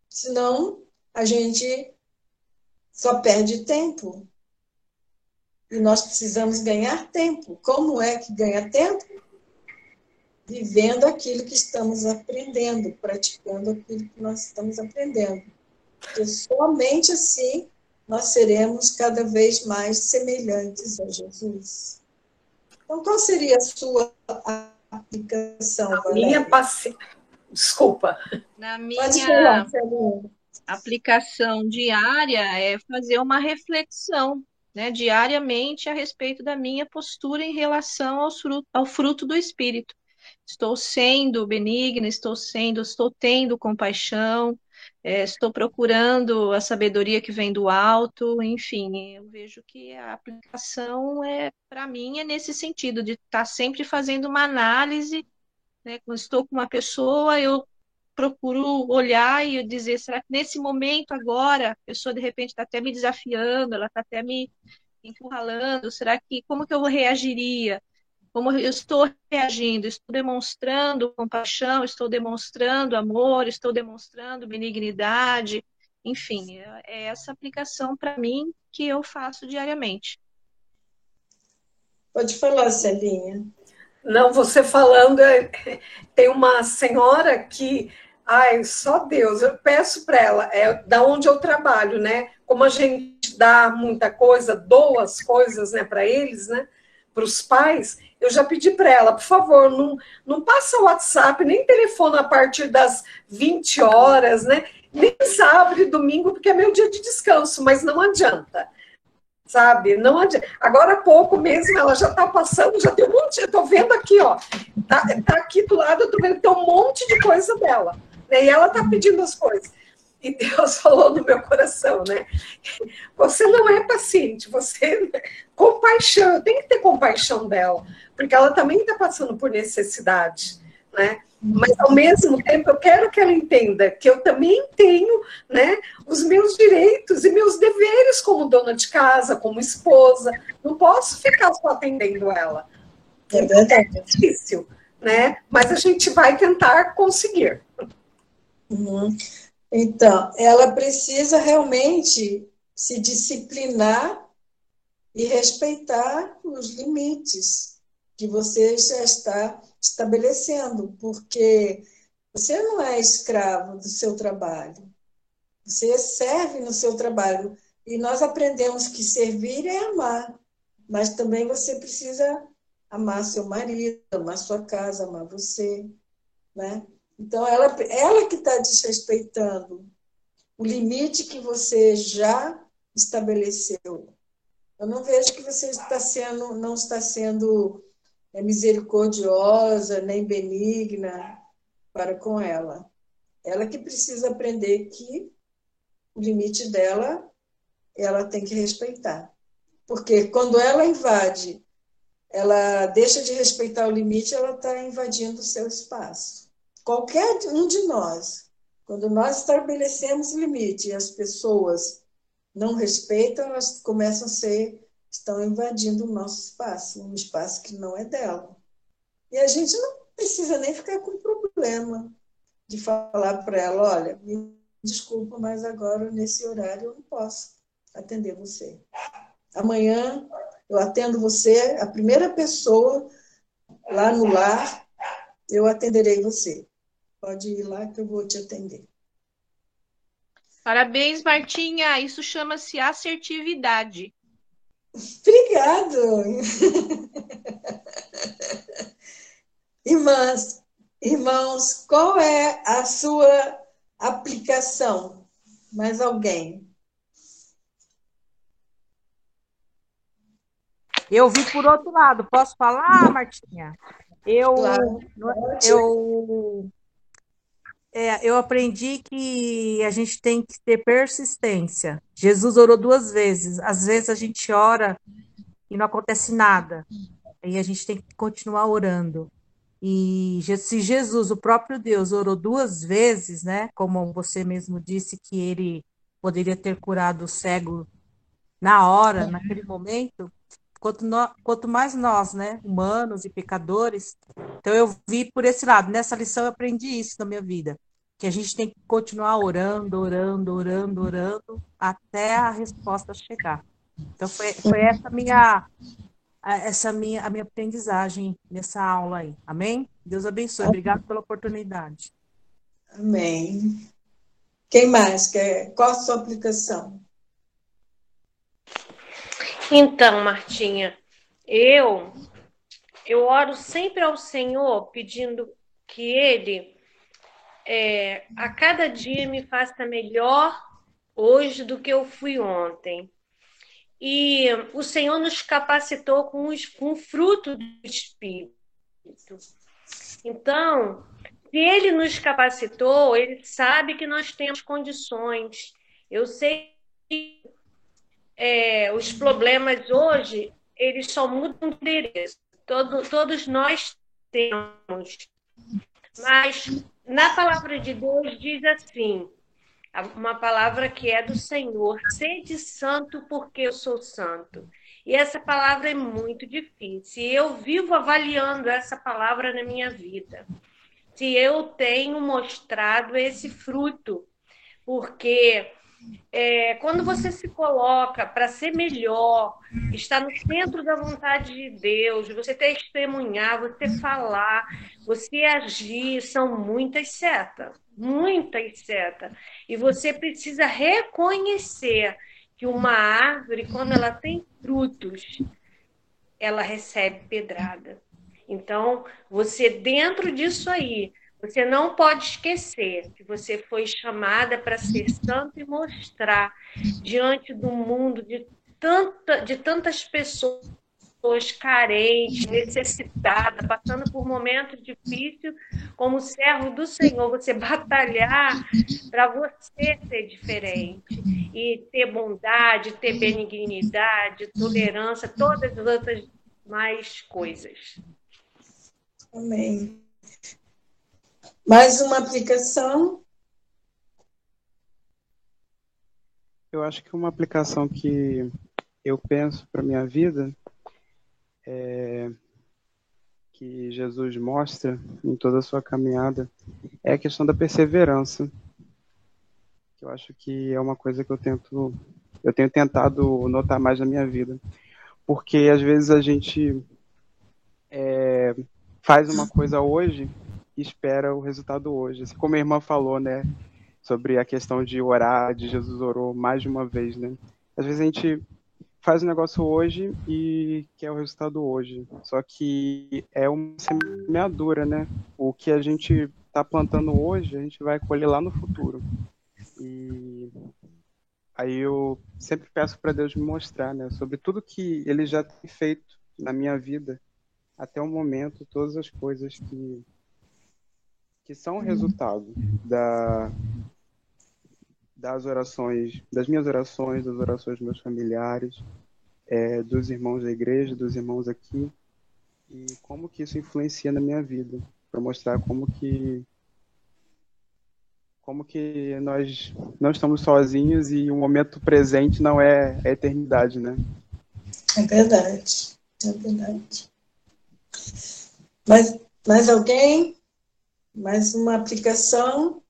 Senão, a gente só perde tempo. E nós precisamos ganhar tempo. Como é que ganha tempo? Vivendo aquilo que estamos aprendendo, praticando aquilo que nós estamos aprendendo. Porque somente assim nós seremos cada vez mais semelhantes a Jesus. Então, qual seria a sua aplicação, Valéria? Desculpa. Na Pode minha falar, Celina. aplicação diária é fazer uma reflexão, né, diariamente a respeito da minha postura em relação ao fruto do Espírito. Estou sendo benigna, estou tendo compaixão, estou procurando a sabedoria que vem do alto, enfim, eu vejo que a aplicação para mim, é nesse sentido, de estar sempre fazendo uma análise, né? Quando estou com uma pessoa, eu procuro olhar e dizer, será que nesse momento agora, a pessoa de repente está até me desafiando, ela está até me encurralando, como que eu reagiria? Como eu estou reagindo? Estou demonstrando compaixão, estou demonstrando amor, estou demonstrando benignidade, enfim, é essa aplicação para mim que eu faço diariamente. Pode falar, Celinha. Não, você falando, tem uma senhora que, ai, só Deus, eu peço para ela, da onde eu trabalho, né? Como a gente dá muita coisa, doa as coisas, né, para eles, né, para os pais, eu já pedi para ela, por favor, não passa o WhatsApp, nem telefone a partir das 20 horas, né? Nem sábado e domingo, porque é meu dia de descanso, mas não adianta. Sabe? Não adianta. Agora há pouco mesmo, ela já está passando, já tem um monte, eu estou vendo aqui, ó, tá aqui do lado, eu estou vendo que tem um monte de coisa dela, né? E ela está pedindo as coisas. E Deus falou no meu coração, né? Você não é paciente, você... Compaixão, eu tenho que ter compaixão dela, porque ela também está passando por necessidade, né? Mas, ao mesmo tempo, eu quero que ela entenda que eu também tenho, né, os meus direitos e meus deveres como dona de casa, como esposa. Não posso ficar só atendendo ela. É difícil, né? Mas a gente vai tentar conseguir. Uhum. Então, ela precisa realmente se disciplinar e respeitar os limites que você já está estabelecendo, porque você não é escravo do seu trabalho, você serve no seu trabalho, e nós aprendemos que servir é amar, mas também você precisa amar seu marido, amar sua casa, amar você, né? Então, ela que está desrespeitando o limite que você já estabeleceu. Eu não vejo que você não está sendo misericordiosa, nem benigna para com ela. Ela que precisa aprender que o limite dela, ela tem que respeitar. Porque quando ela invade, ela deixa de respeitar o limite, ela está invadindo o seu espaço. Qualquer um de nós, quando nós estabelecemos limite e as pessoas não respeitam, elas estão invadindo o nosso espaço, um espaço que não é dela. E a gente não precisa nem ficar com problema de falar para ela, olha, me desculpa, mas agora, nesse horário, eu não posso atender você. Amanhã Eu atendo você, a primeira pessoa lá no lar, eu atenderei você. Pode ir lá que eu vou te atender. Parabéns, Martinha. Isso chama-se assertividade. Obrigado. Irmãos, qual é a sua aplicação? Mais alguém? Eu vi por outro lado. Posso falar, Martinha? Claro. Eu aprendi que a gente tem que ter persistência. Jesus orou 2 vezes. Às vezes a gente ora e não acontece nada. Aí a gente tem que continuar orando. E se Jesus, o próprio Deus, orou 2 vezes, né? Como você mesmo disse que ele poderia ter curado o cego na hora, naquele momento, quanto mais nós, né, humanos e pecadores. Então eu vi por esse lado. Nessa lição eu aprendi isso na minha vida, que a gente tem que continuar orando, orando, orando, orando, até a resposta chegar. Então foi a minha aprendizagem nessa aula aí. Amém? Deus abençoe. Obrigado pela oportunidade. Amém. Quem mais quer? Qual a sua aplicação? Então, Martinha, eu oro sempre ao Senhor pedindo que Ele a cada dia me faça melhor hoje do que eu fui ontem. E o Senhor nos capacitou com o fruto do Espírito. Então, se Ele nos capacitou, Ele sabe que nós temos condições. Eu sei que os problemas hoje, eles só mudam de endereço. Todos nós temos. Mas na palavra de Deus diz assim, uma palavra que é do Senhor: sede santo porque eu sou santo. E essa palavra é muito difícil. E eu vivo avaliando essa palavra na minha vida. Se eu tenho mostrado esse fruto. Porque quando você se coloca para ser melhor, estar no centro da vontade de Deus, você testemunhar, você falar, você agir, são muitas setas, muitas setas. E você precisa reconhecer que uma árvore, quando ela tem frutos, ela recebe pedrada. Então, você dentro disso aí, você não pode esquecer que você foi chamada para ser santo e mostrar diante do mundo de tantas pessoas carentes, necessitadas, passando por momentos difíceis, como servo do Senhor, você batalhar para você ser diferente e ter bondade, ter benignidade, tolerância, todas as outras mais coisas. Amém. Mais uma aplicação? Eu acho que uma aplicação que eu penso para minha vida que Jesus mostra em toda a sua caminhada é a questão da perseverança. Eu acho que é uma coisa que eu tenho tentado notar mais na minha vida, porque às vezes a gente faz uma coisa hoje e espera o resultado hoje. Assim como a irmã falou, né, sobre a questão de orar, de Jesus orou mais de uma vez, né? Às vezes a gente faz um negócio hoje e quer o resultado hoje. Só que é uma semeadura, né? O que a gente está plantando hoje, a gente vai colher lá no futuro. E aí eu sempre peço para Deus me mostrar, né? Sobre tudo que Ele já tem feito na minha vida até o momento, todas as coisas que são resultado das orações, das minhas orações, das orações dos meus familiares, dos irmãos da igreja, dos irmãos aqui, e como que isso influencia na minha vida, para mostrar como que nós não estamos sozinhos e o momento presente não é a eternidade, né? É verdade, é verdade. Mais alguém? Mais uma aplicação?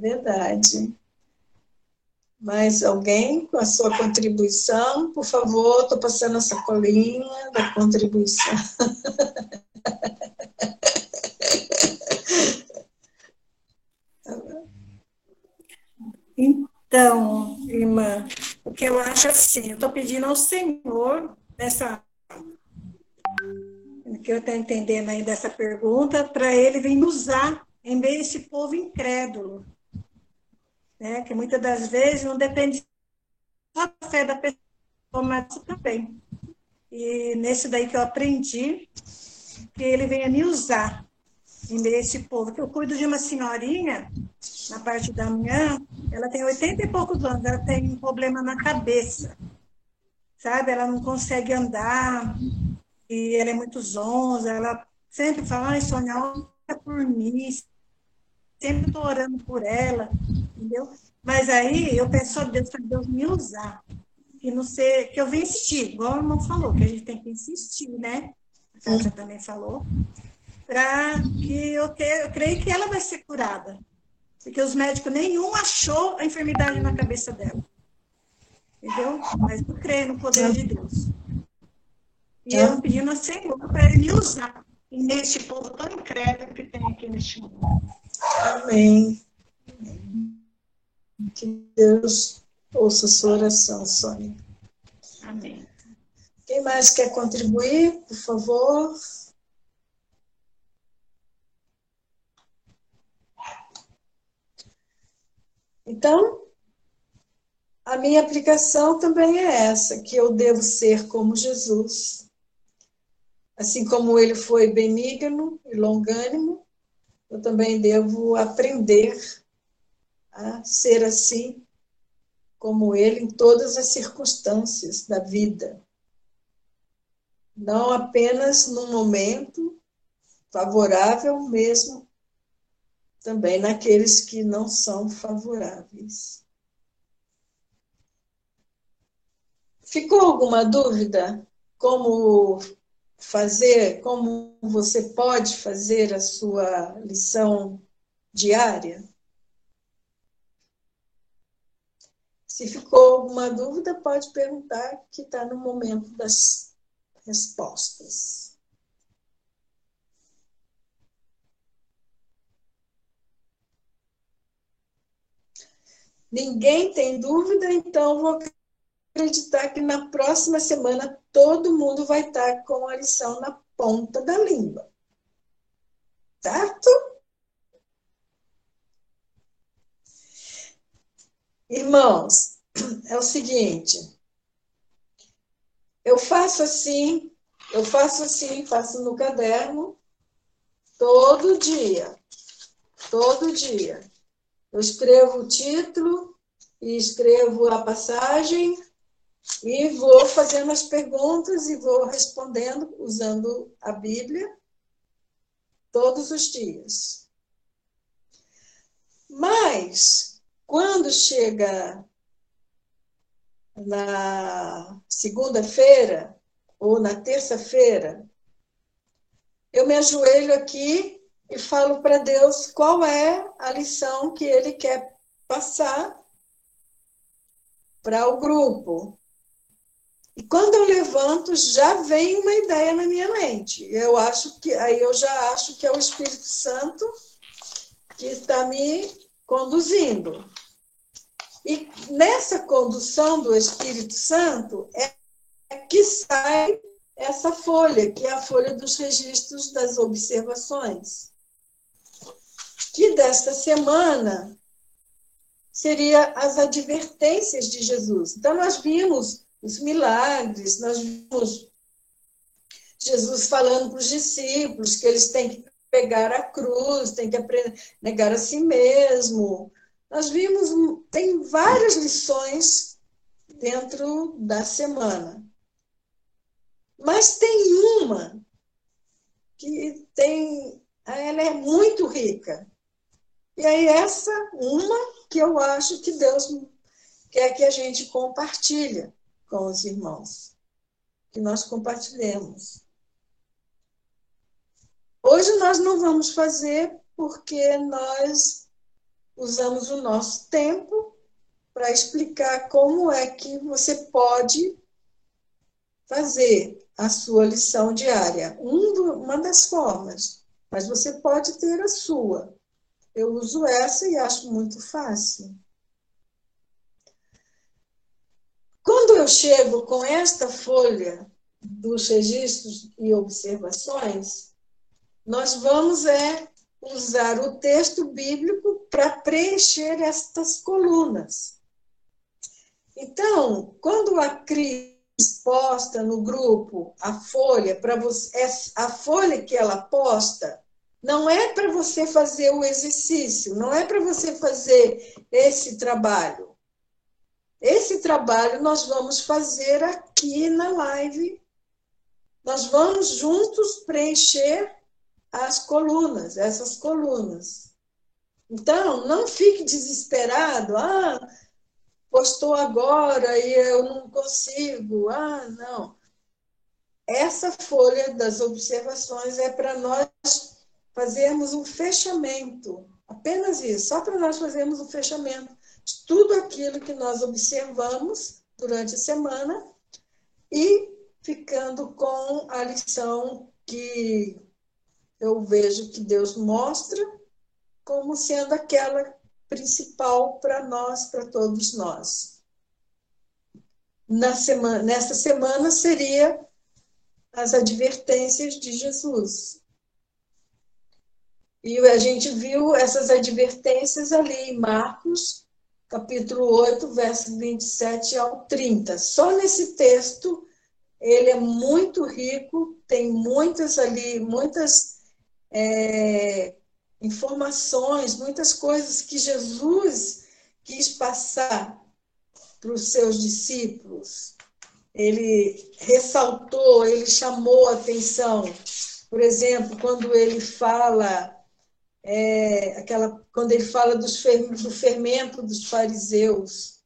verdade. Mais alguém com a sua contribuição? Por favor, estou passando a sacolinha da contribuição. Então, irmã, o que eu acho assim, eu estou pedindo ao Senhor, o que eu estou entendendo aí dessa pergunta, para Ele vir nos usar em meio a esse povo incrédulo, né? Que muitas das vezes não depende só da fé da pessoa, mas também. E nesse daí que eu aprendi, que Ele venha me usar em meio a esse povo, que eu cuido de uma senhorinha, na parte da manhã, ela tem 80 e poucos anos, ela tem um problema na cabeça, sabe? Ela não consegue andar, e ela é muito zonza, ela sempre fala, ai, Sônia, ora por mim, sempre estou orando por ela, entendeu? Mas aí eu peço a Deus para Deus me usar, que não sei, que eu venha insistir, igual o irmão falou, que a gente tem que insistir, né? A Kátia também falou, para que eu creio que ela vai ser curada. Porque os médicos nenhum achou a enfermidade na cabeça dela. Entendeu? Mas eu creio no poder de Deus. E eu pedindo ao Senhor para Ele me usar neste povo tão incrédulo que tem aqui neste mundo. Amém. Que Deus ouça a sua oração, Sônia. Amém. Quem mais quer contribuir, por favor? Então, a minha aplicação também é essa, que eu devo ser como Jesus. Assim como ele foi benigno e longânimo, eu também devo aprender a ser assim como ele em todas as circunstâncias da vida. Não apenas no momento favorável, mesmo também naqueles que não são favoráveis. Ficou alguma dúvida? Como você pode fazer a sua lição diária? Se ficou alguma dúvida, pode perguntar, que está no momento das respostas. Ninguém tem dúvida, então vou acreditar que na próxima semana todo mundo vai estar com a lição na ponta da língua. Certo? Irmãos, é o seguinte, eu faço no caderno, todo dia. Eu escrevo o título, e escrevo a passagem, e vou fazendo as perguntas e vou respondendo usando a Bíblia todos os dias. Mas, quando chega na segunda-feira ou na terça-feira, eu me ajoelho aqui e falo para Deus qual é a lição que Ele quer passar para o grupo. E quando eu levanto, já vem uma ideia na minha mente. Aí eu já acho que é o Espírito Santo que está me conduzindo. E nessa condução do Espírito Santo é que sai essa folha, que é a folha dos registros das observações. Que desta semana seria as advertências de Jesus. Então, nós vimos os milagres, nós vimos Jesus falando para os discípulos que eles têm que pegar a cruz, têm que negar a si mesmo. Nós vimos, tem várias lições dentro da semana. Mas tem uma que ela é muito rica. E aí uma que eu acho que Deus quer que a gente compartilhe com os irmãos, que nós compartilhemos. Hoje nós não vamos fazer porque nós usamos o nosso tempo para explicar como é que você pode fazer a sua lição diária. Uma das formas, mas você pode ter a sua. Eu uso essa e acho muito fácil. Quando eu chego com esta folha dos registros e observações, nós vamos usar o texto bíblico para preencher estas colunas. Então, quando a Cris posta no grupo a folha, para você, a folha que ela posta não é para você fazer o exercício, não é para você fazer esse trabalho. Esse trabalho nós vamos fazer aqui na live. Nós vamos juntos preencher as colunas, essas colunas. Então, não fique desesperado. Postou agora e eu não consigo. Não. Essa folha das observações é para nós fazermos um fechamento. Apenas isso, só para nós fazermos um fechamento de tudo aquilo que nós observamos durante a semana e ficando com a lição que eu vejo que Deus mostra como sendo aquela principal para nós, para todos nós. Nesta semana seria as advertências de Jesus. E a gente viu essas advertências ali em Marcos, capítulo 8, verso 27 ao 30. Só nesse texto, ele é muito rico, tem muitas informações, muitas coisas que Jesus quis passar para os seus discípulos. Ele ressaltou, ele chamou a atenção. Por exemplo, quando ele fala quando ele fala do fermento dos fariseus,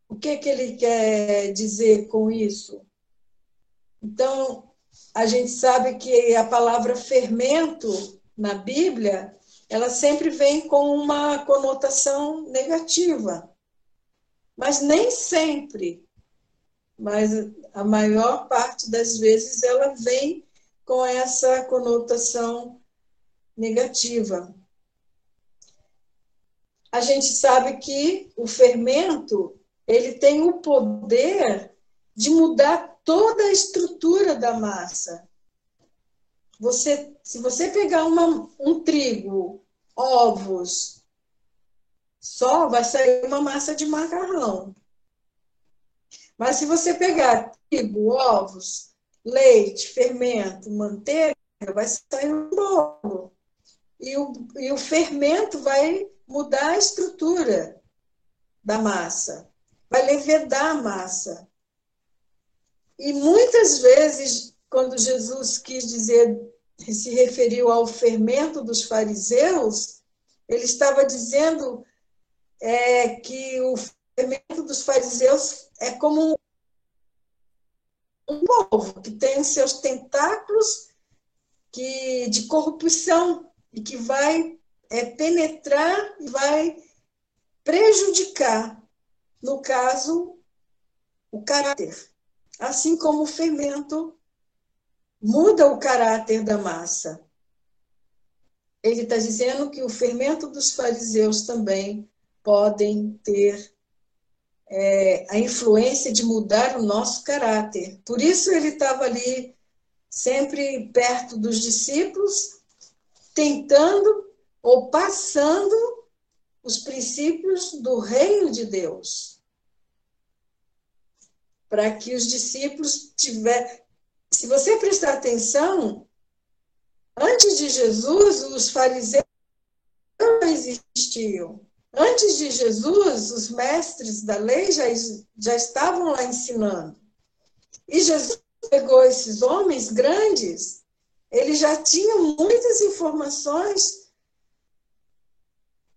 o que ele quer dizer com isso? Então, a gente sabe que a palavra fermento na Bíblia, ela sempre vem com uma conotação negativa. Mas nem sempre. Mas a maior parte das vezes ela vem com essa conotação negativa. A gente sabe que o fermento, ele tem o poder de mudar toda a estrutura da massa. Se você pegar um trigo, ovos, só vai sair uma massa de macarrão. Mas se você pegar trigo, ovos, leite, fermento, manteiga, vai sair um bolo. E o fermento vai mudar a estrutura da massa, vai levedar a massa. E muitas vezes, quando Jesus quis dizer, se referiu ao fermento dos fariseus, ele estava dizendo que o fermento dos fariseus é como um polvo que tem os seus tentáculos de corrupção e que vai penetrar e vai prejudicar, no caso, o caráter. Assim como o fermento muda o caráter da massa. Ele está dizendo que o fermento dos fariseus também podem ter a influência de mudar o nosso caráter. Por isso ele estava ali sempre perto dos discípulos, tentando ou passando os princípios do reino de Deus, para que os discípulos tivessem... Se você prestar atenção, antes de Jesus, os fariseus não existiam. Antes de Jesus, os mestres da lei já estavam lá ensinando. E Jesus pegou esses homens grandes, eles já tinham muitas informações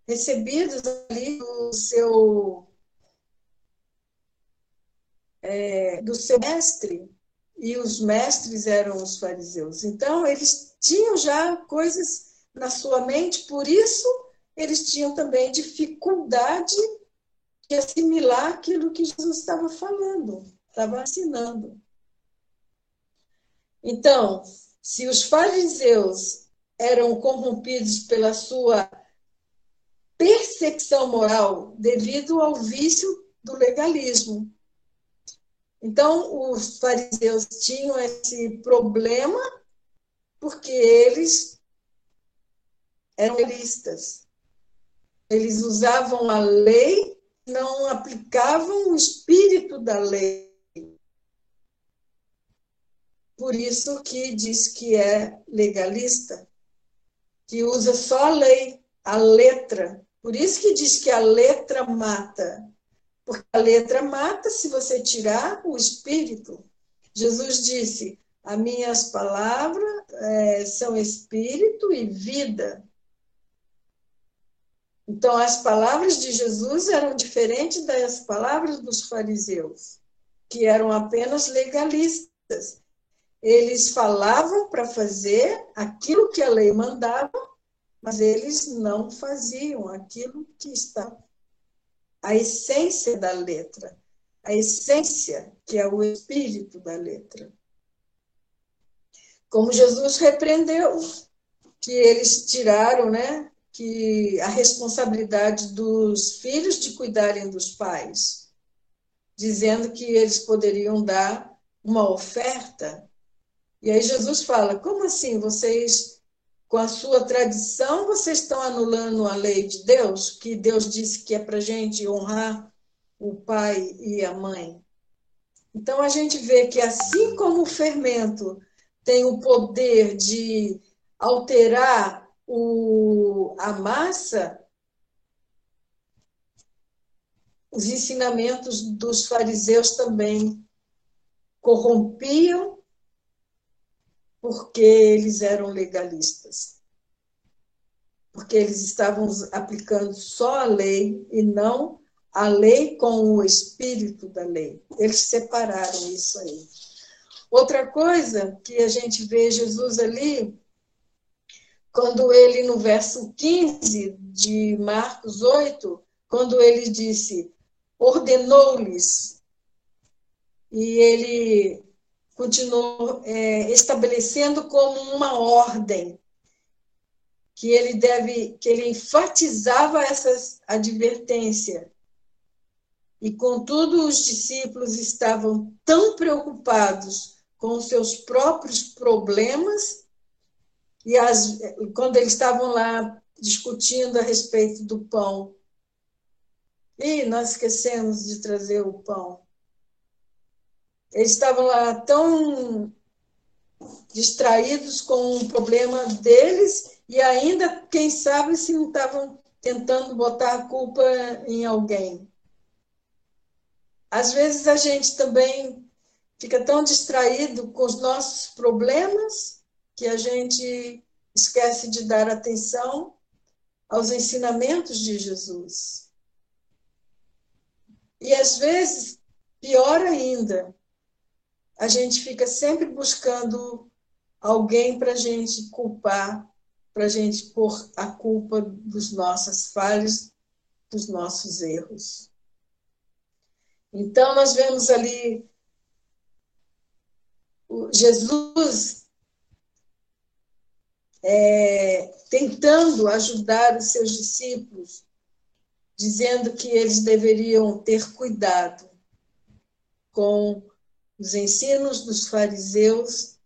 recebidas ali do seu mestre, e os mestres eram os fariseus. Então, eles tinham já coisas na sua mente, por isso eles tinham também dificuldade de assimilar aquilo que Jesus estava falando, estava ensinando. Então, se os fariseus eram corrompidos pela sua perseguição moral devido ao vício do legalismo. Então, os fariseus tinham esse problema porque eles eram legalistas. Eles usavam a lei, não aplicavam o espírito da lei. Por isso que diz que é legalista, que usa só a lei, a letra. Por isso que diz que a letra mata. Porque a letra mata se você tirar o espírito. Jesus disse, as minhas palavras são espírito e vida. Então, as palavras de Jesus eram diferentes das palavras dos fariseus, que eram apenas legalistas. Eles falavam para fazer aquilo que a lei mandava, mas eles não faziam aquilo que está a essência da letra, a essência que é o espírito da letra. Como Jesus repreendeu, que eles tiraram, né, que a responsabilidade dos filhos de cuidarem dos pais, dizendo que eles poderiam dar uma oferta. E aí Jesus fala, como assim vocês, com a sua tradição, vocês estão anulando a lei de Deus, que Deus disse que é para a gente honrar o pai e a mãe? Então, a gente vê que assim como o fermento tem o poder de alterar a massa, os ensinamentos dos fariseus também corrompiam, porque eles eram legalistas. Porque eles estavam aplicando só a lei e não a lei com o espírito da lei. Eles separaram isso aí. Outra coisa que a gente vê Jesus ali, quando ele, no verso 15 de Marcos 8, quando ele disse, ordenou-lhes, e ele continuou estabelecendo como uma ordem, que ele enfatizava essa advertência. E, contudo, os discípulos estavam tão preocupados com os seus próprios problemas, e quando eles estavam lá discutindo a respeito do pão, e nós esquecemos de trazer o pão. Eles estavam lá tão distraídos com o problema deles e ainda, quem sabe, se não estavam tentando botar a culpa em alguém. Às vezes a gente também fica tão distraído com os nossos problemas que a gente esquece de dar atenção aos ensinamentos de Jesus. E às vezes, pior ainda, a gente fica sempre buscando alguém para a gente culpar, para a gente pôr a culpa das nossas falhas, dos nossos erros. Então, nós vemos ali Jesus tentando ajudar os seus discípulos, dizendo que eles deveriam ter cuidado com os ensinos dos fariseus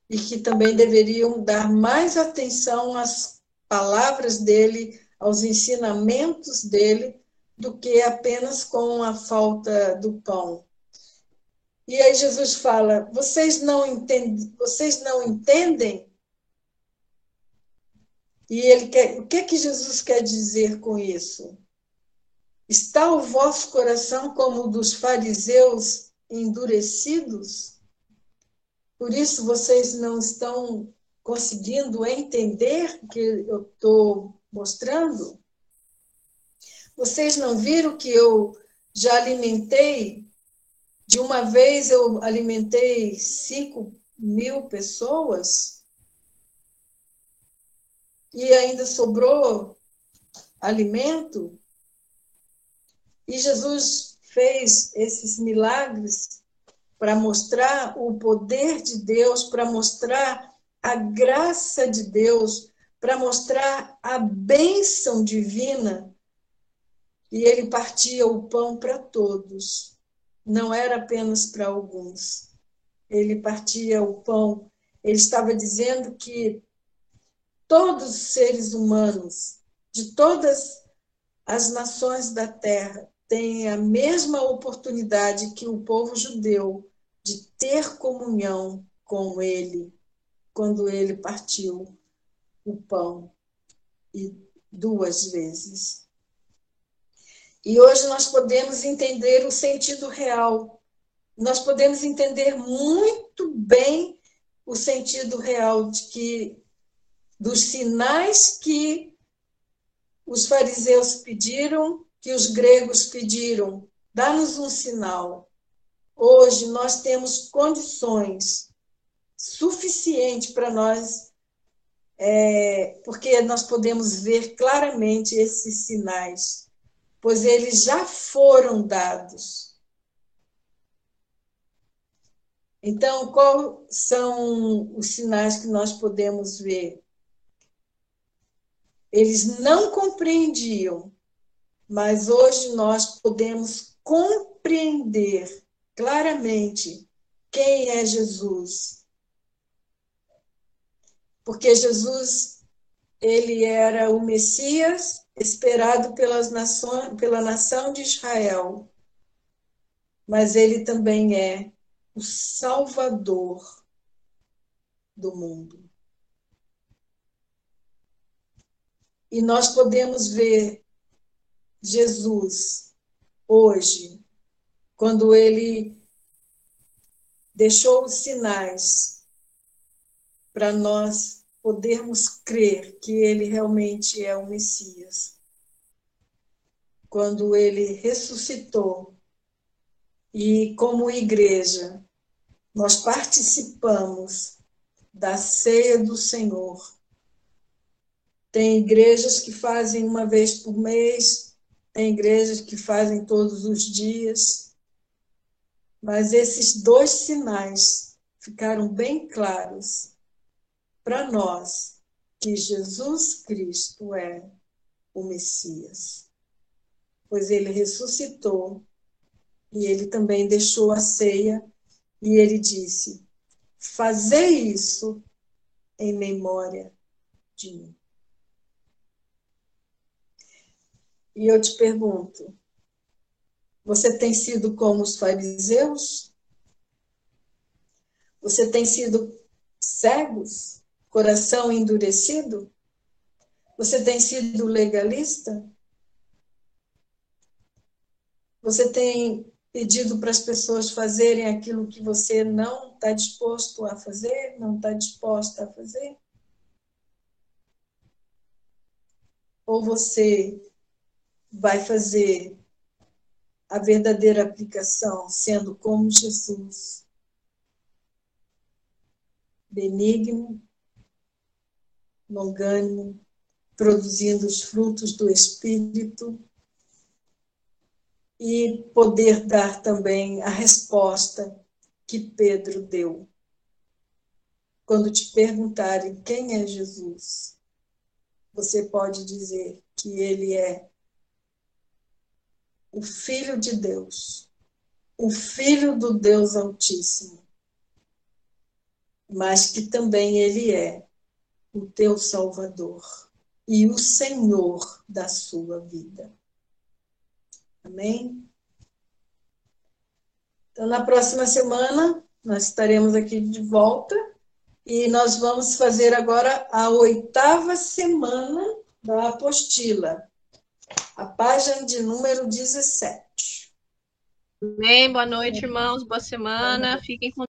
e que também deveriam dar mais atenção às palavras dele, aos ensinamentos dele, do que apenas com a falta do pão. E aí Jesus fala, vocês não entendem? E o que Jesus quer dizer com isso? Está o vosso coração como o dos fariseus endurecidos? Por isso vocês não estão conseguindo entender o que eu estou mostrando? Vocês não viram que eu já alimentei? De uma vez eu alimentei 5.000 pessoas? E ainda sobrou alimento, e Jesus fez esses milagres para mostrar o poder de Deus, para mostrar a graça de Deus, para mostrar a bênção divina. E ele partia o pão para todos, não era apenas para alguns. Ele partia o pão, ele estava dizendo que todos os seres humanos, de todas as nações da terra, têm a mesma oportunidade que o povo judeu de ter comunhão com ele, quando ele partiu o pão, e 2 vezes. E hoje nós podemos entender o sentido real, nós podemos entender muito bem o sentido real dos sinais que os fariseus pediram, que os gregos pediram. Dá-nos um sinal. Hoje nós temos condições suficientes para nós, porque nós podemos ver claramente esses sinais, pois eles já foram dados. Então, quais são os sinais que nós podemos ver? Eles não compreendiam, mas hoje nós podemos compreender claramente quem é Jesus. Porque Jesus, ele era o Messias esperado pela nação de Israel, mas ele também é o Salvador do mundo. E nós podemos ver Jesus hoje, quando ele deixou os sinais para nós podermos crer que ele realmente é o Messias. Quando ele ressuscitou, e como igreja, nós participamos da ceia do Senhor. Tem igrejas que fazem uma vez por mês, tem igrejas que fazem todos os dias, mas esses 2 sinais ficaram bem claros para nós, que Jesus Cristo é o Messias, pois ele ressuscitou e ele também deixou a ceia e ele disse: fazei isso em memória de mim. E eu te pergunto, você tem sido como os fariseus? Você tem sido cegos? Coração endurecido? Você tem sido legalista? Você tem pedido para as pessoas fazerem aquilo que você não está disposto a fazer, não está disposta a fazer? Ou você vai fazer a verdadeira aplicação, sendo como Jesus, benigno, longânimo, produzindo os frutos do Espírito, e poder dar também a resposta que Pedro deu. Quando te perguntarem quem é Jesus, você pode dizer que ele é o Filho de Deus, o Filho do Deus Altíssimo, mas que também ele é o teu Salvador e o Senhor da sua vida. Amém? Então, na próxima semana, nós estaremos aqui de volta e nós vamos fazer agora a 8ª semana da apostila, a página de número 17. Bem, boa noite, irmãos. Boa semana. Fiquem com